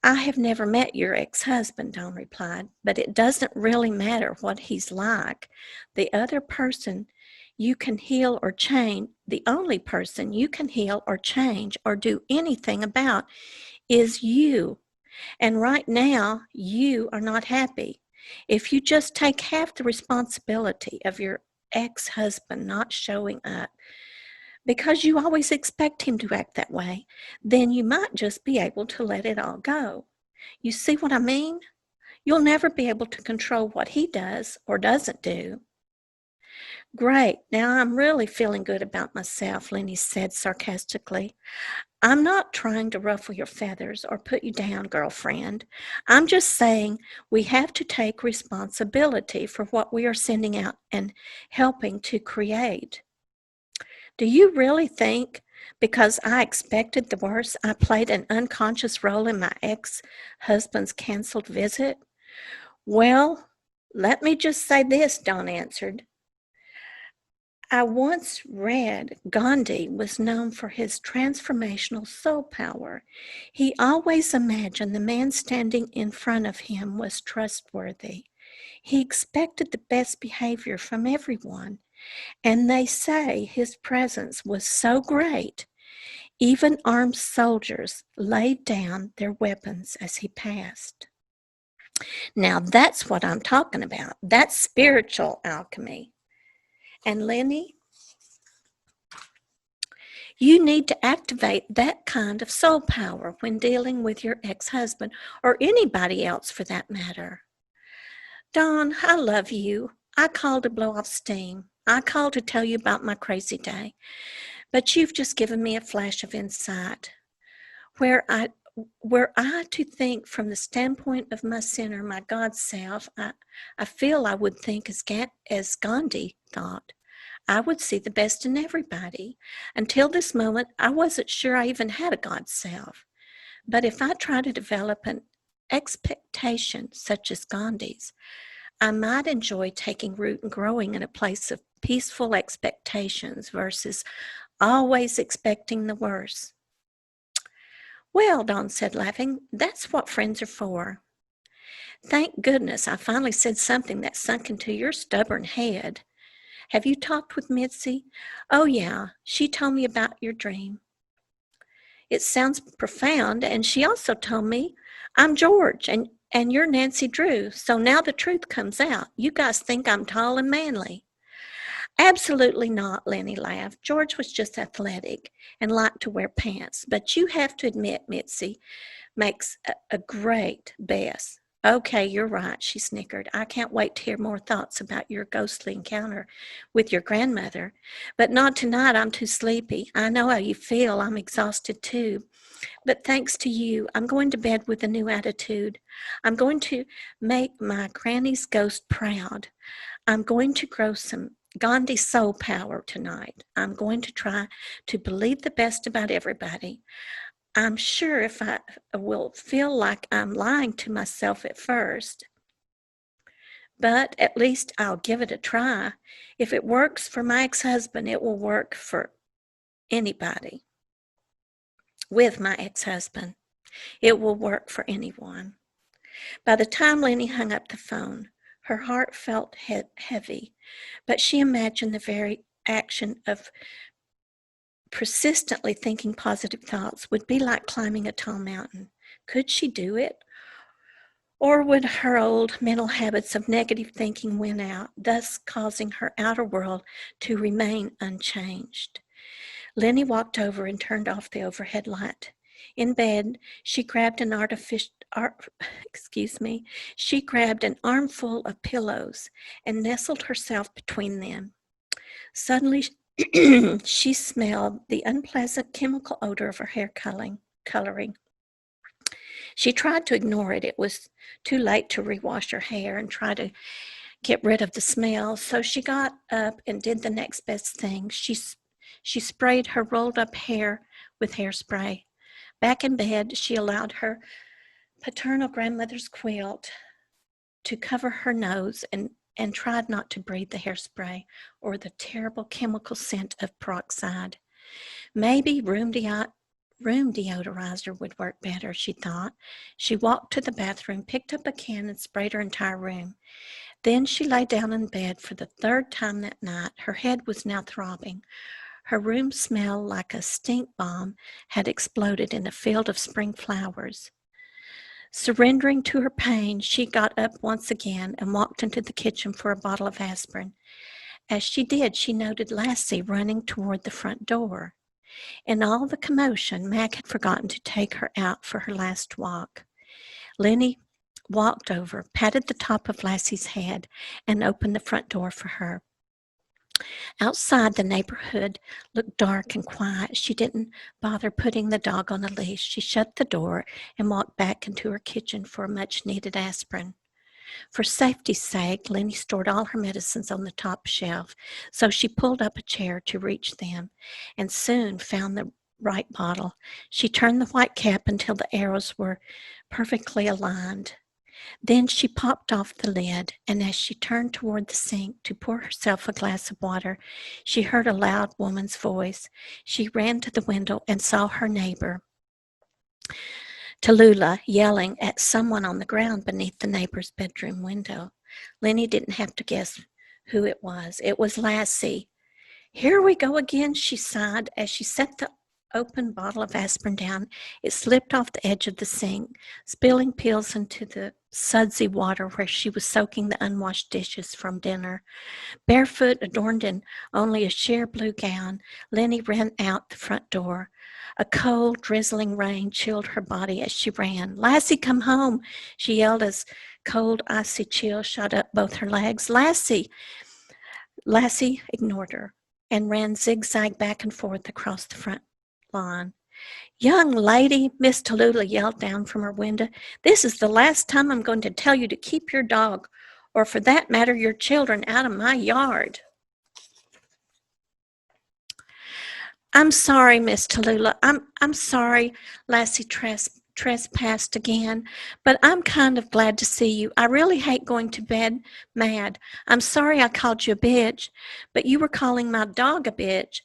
I have never met your ex-husband, Dawn replied, but it doesn't really matter what he's like. The other person you can heal or change, the only person you can heal or change or do anything about is you. And right now, you are not happy. If you just take half the responsibility of your ex-husband not showing up because you always expect him to act that way, then you might just be able to let it all go. You see what I mean? You'll never be able to control what he does or doesn't do. Great, now I'm really feeling good about myself, Lenny said sarcastically. I'm not trying to ruffle your feathers or put you down, girlfriend. I'm just saying we have to take responsibility for what we are sending out and helping to create. Do you really think because I expected the worst, I played an unconscious role in my ex-husband's canceled visit? Well, let me just say this, Dawn answered. I once read Gandhi was known for his transformational soul power. He always imagined the man standing in front of him was trustworthy. He expected the best behavior from everyone, and they say his presence was so great, even armed soldiers laid down their weapons as he passed. Now that's what I'm talking about. That's spiritual alchemy. And Lenny, you need to activate that kind of soul power when dealing with your ex-husband or anybody else for that matter. Dawn, I love you. I called to blow off steam. I called to tell you about my crazy day. But you've just given me a flash of insight. Were I to think from the standpoint of my sinner, my God self, I feel I would think as Gandhi thought. I would see the best in everybody. Until this moment, I wasn't sure I even had a God self. But if I try to develop an expectation such as Gandhi's, I might enjoy taking root and growing in a place of peaceful expectations versus always expecting the worst. Well, Dawn said, laughing, that's what friends are for. Thank goodness I finally said something that sunk into your stubborn head. Have you talked with Mitzi? Oh, yeah, she told me about your dream. It sounds profound, and she also told me I'm George, and you're Nancy Drew, so now the truth comes out. You guys think I'm tall and manly. Absolutely not, Lenny laughed. George was just athletic and liked to wear pants, but you have to admit Mitzi makes a great Bess. Okay, you're right, she snickered. I can't wait to hear more thoughts about your ghostly encounter with your grandmother. But not tonight, I'm too sleepy. I know how you feel. I'm exhausted too. But thanks to you, I'm going to bed with a new attitude. I'm going to make my granny's ghost proud. I'm going to grow some Gandhi soul power tonight. I'm going to try to believe the best about everybody. I'm sure if I will feel like I'm lying to myself at first, but at least I'll give it a try. If it works for my ex-husband, it will work for anybody. With my ex-husband, it will work for anyone. By the time Lenny hung up the phone, her heart felt heavy, but she imagined the very action of persistently thinking positive thoughts would be like climbing a tall mountain. Could she do it? Or would her old mental habits of negative thinking win out, thus causing her outer world to remain unchanged? Lenny walked over and turned off the overhead light. In bed, she grabbed an armful of pillows and nestled herself between them. Suddenly, she smelled the unpleasant chemical odor of her hair coloring. She tried to ignore it. It was too late to rewash her hair and try to get rid of the smell, so she got up and did the next best thing. She sprayed her rolled up hair with hairspray. Back in bed, she allowed her paternal grandmother's quilt to cover her nose and tried not to breathe the hairspray or the terrible chemical scent of peroxide. Maybe room deodorizer would work better, she thought. She walked to the bathroom, picked up a can, and sprayed her entire room. Then she lay down in bed for the third time that night. Her head was now throbbing. Her room smelled like a stink bomb had exploded in a field of spring flowers. Surrendering to her pain, she got up once again and walked into the kitchen for a bottle of aspirin. As she did, she noted Lassie running toward the front door. In all the commotion, Mac had forgotten to take her out for her last walk. Lenny walked over, patted the top of Lassie's head, and opened the front door for her. Outside, the neighborhood looked dark and quiet. She didn't bother putting the dog on a leash. She shut the door and walked back into her kitchen for a much-needed aspirin. For safety's sake, Lenny stored all her medicines on the top shelf, so she pulled up a chair to reach them and soon found the right bottle. She turned the white cap until the arrows were perfectly aligned. Then she popped off the lid, and as she turned toward the sink to pour herself a glass of water, she heard a loud woman's voice. She ran to the window and saw her neighbor, Tallulah, yelling at someone on the ground beneath the neighbor's bedroom window. Lenny didn't have to guess who it was. It was Lassie. Here we go again, she sighed as she set the open bottle of aspirin down. It slipped off the edge of the sink, spilling pills into the sudsy water where she was soaking the unwashed dishes from dinner. Barefoot, adorned in only a sheer blue gown, Lenny ran out the front door. A cold, drizzling rain chilled her body as she ran. Lassie, come home, she yelled as cold, icy chill shot up both her legs. Lassie! Lassie ignored her and ran zigzag back and forth across the front lawn. Young lady, Miss Tallulah yelled down from her window, this is the last time I'm going to tell you to keep your dog, or for that matter, your children, out of my yard. I'm sorry, Miss Tallulah. I'm sorry, Lassie trespassed again, but I'm kind of glad to see you. I really hate going to bed mad. I'm sorry I called you a bitch, but you were calling my dog a bitch.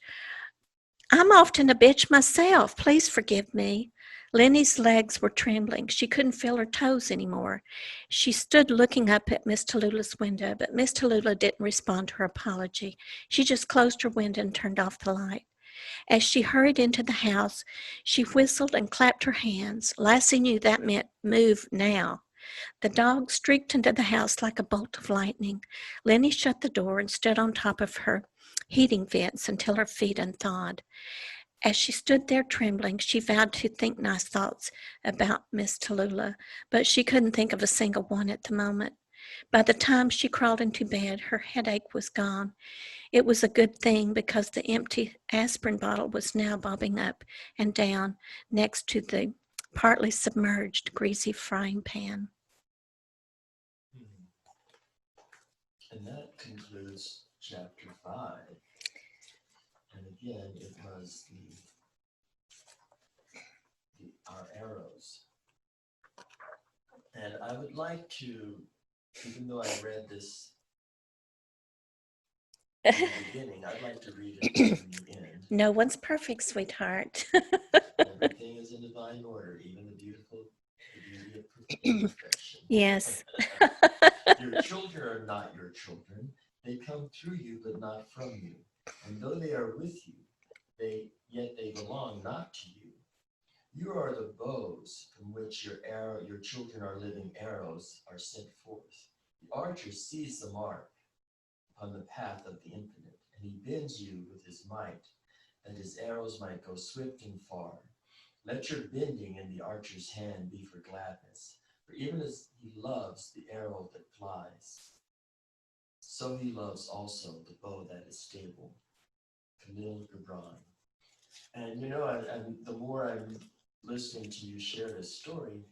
I'm often a bitch myself. Please forgive me. Lenny's legs were trembling. She couldn't feel her toes anymore. She stood looking up at Miss Tallulah's window, but Miss Tallulah didn't respond to her apology. She just closed her window and turned off the light. As she hurried into the house, she whistled and clapped her hands. Lassie knew that meant move now. The dog streaked into the house like a bolt of lightning. Lenny shut the door and stood on top of her heating vents until her feet unthawed. As she stood there trembling, she vowed to think nice thoughts about Miss Tallulah, but she couldn't think of a single one at the moment. By the time she crawled into bed, her headache was gone. It was a good thing because the empty aspirin bottle was now bobbing up and down next to the partly submerged greasy frying pan. And that concludes chapter 5. And again, it was our arrows. And I would like to, even though I read this in the beginning, I'd like to read it in the end. No one's perfect, sweetheart. Everything is in divine order, even the beauty of imperfection. Yes. Your children are not your children. They come through you, but not from you. And though they are with you, yet they belong not to you. You are the bows from which your children are living arrows are sent forth. The archer sees the mark upon the path of the infinite, and he bends you with his might, that his arrows might go swift and far. Let your bending in the archer's hand be for gladness, for even as he loves the arrow that flies, so he loves also the bow that is stable. Camille Gibran. And the more I'm listening to you share this story,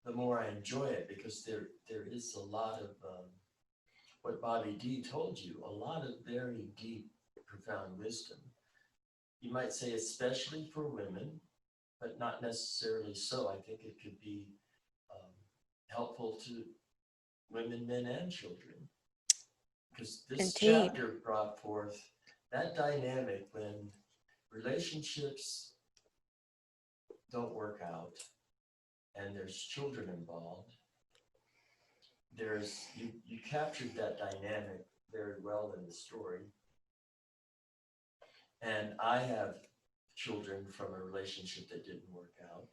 the more I enjoy it, because there is a lot of what Bobby D told you, a lot of very deep, profound wisdom. You might say especially for women, but not necessarily so. I think it could be helpful to women, men, and children. Because this Indeed. chapter brought forth that dynamic when relationships don't work out and there's children involved, you captured that dynamic very well in the story. And I have children from a relationship that didn't work out.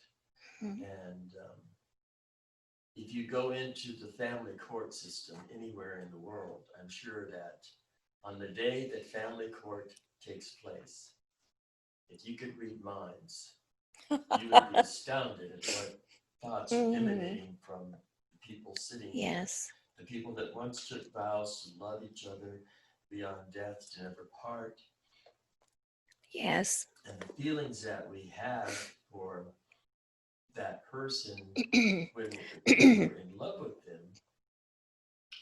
Mm-hmm. And if you go into the family court system anywhere in the world, I'm sure that on the day that family court takes place, if you could read minds, you would be astounded at what thoughts are emanating from the people sitting Yes. there, the people that once took vows to love each other beyond death to never part. Yes. And the feelings that we have for that person when we're in love with them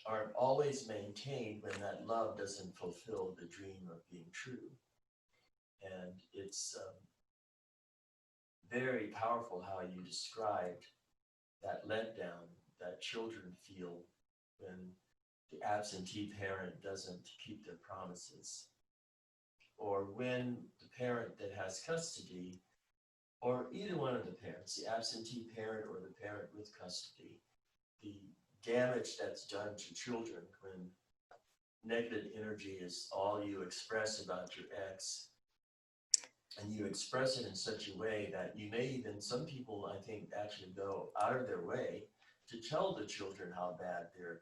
aren't always maintained when that love doesn't fulfill the dream of being true. And it's very powerful how you described that letdown that children feel when the absentee parent doesn't keep their promises, or when the parent that has custody, or either one of the parents, the absentee parent or the parent with custody, the damage that's done to children when negative energy is all you express about your ex, and you express it in such a way that you may even, some people I think actually go out of their way to tell the children how bad their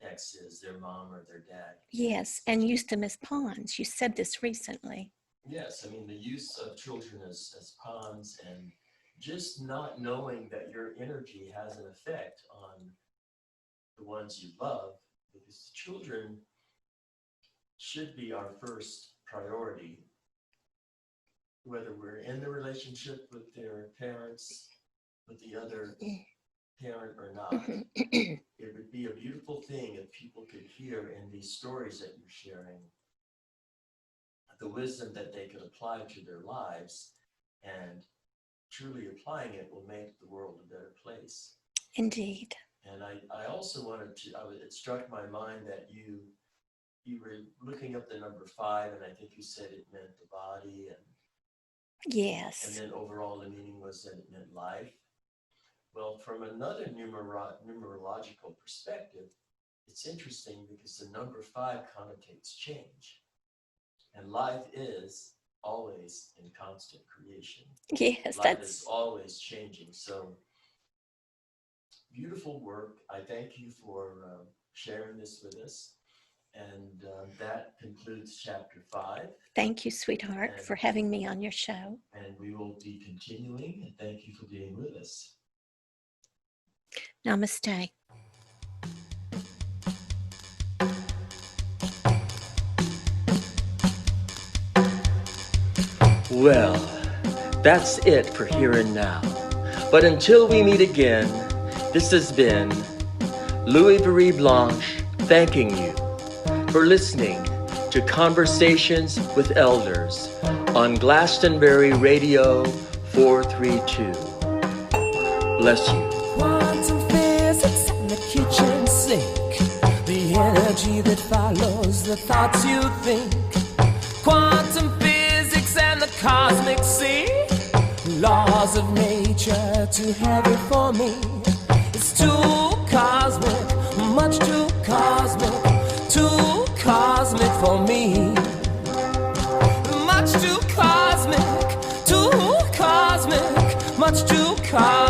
ex is, their mom or their dad. Yes, and used them as pawns. You said this recently. Yes, I mean the use of children as pawns, and just not knowing that your energy has an effect on the ones you love, because children should be our first priority, whether we're in the relationship with their parents, with the other parent or not. It would be a beautiful thing if people could hear in these stories that you're sharing the wisdom that they could apply to their lives, and truly applying it will make the world a better place. Indeed. And I also wanted to, it struck my mind that you were looking up the number 5, and I think you said it meant the body, and yes, then overall the meaning was that it meant life. Well, from another numerological perspective, it's interesting because the number 5 connotates change. And life is always in constant creation. Yes, life is always changing. So beautiful work. I thank you for sharing this with us. And that concludes chapter 5. Thank you, sweetheart, for having me on your show. And we will be continuing. And thank you for being with us. Namaste. Well, that's it for Here and Now. But until we meet again, this has been Louis Marie Blanche thanking you for listening to Conversations with Elders on Glastonbury Radio 432. Bless you. Quantum physics in the kitchen sink, the energy that follows the thoughts you think. Quantum physics and the cosmic sea, laws of nature too heavy for me. It's too cosmic, much too cosmic for me. Much too cosmic, much too cosmic.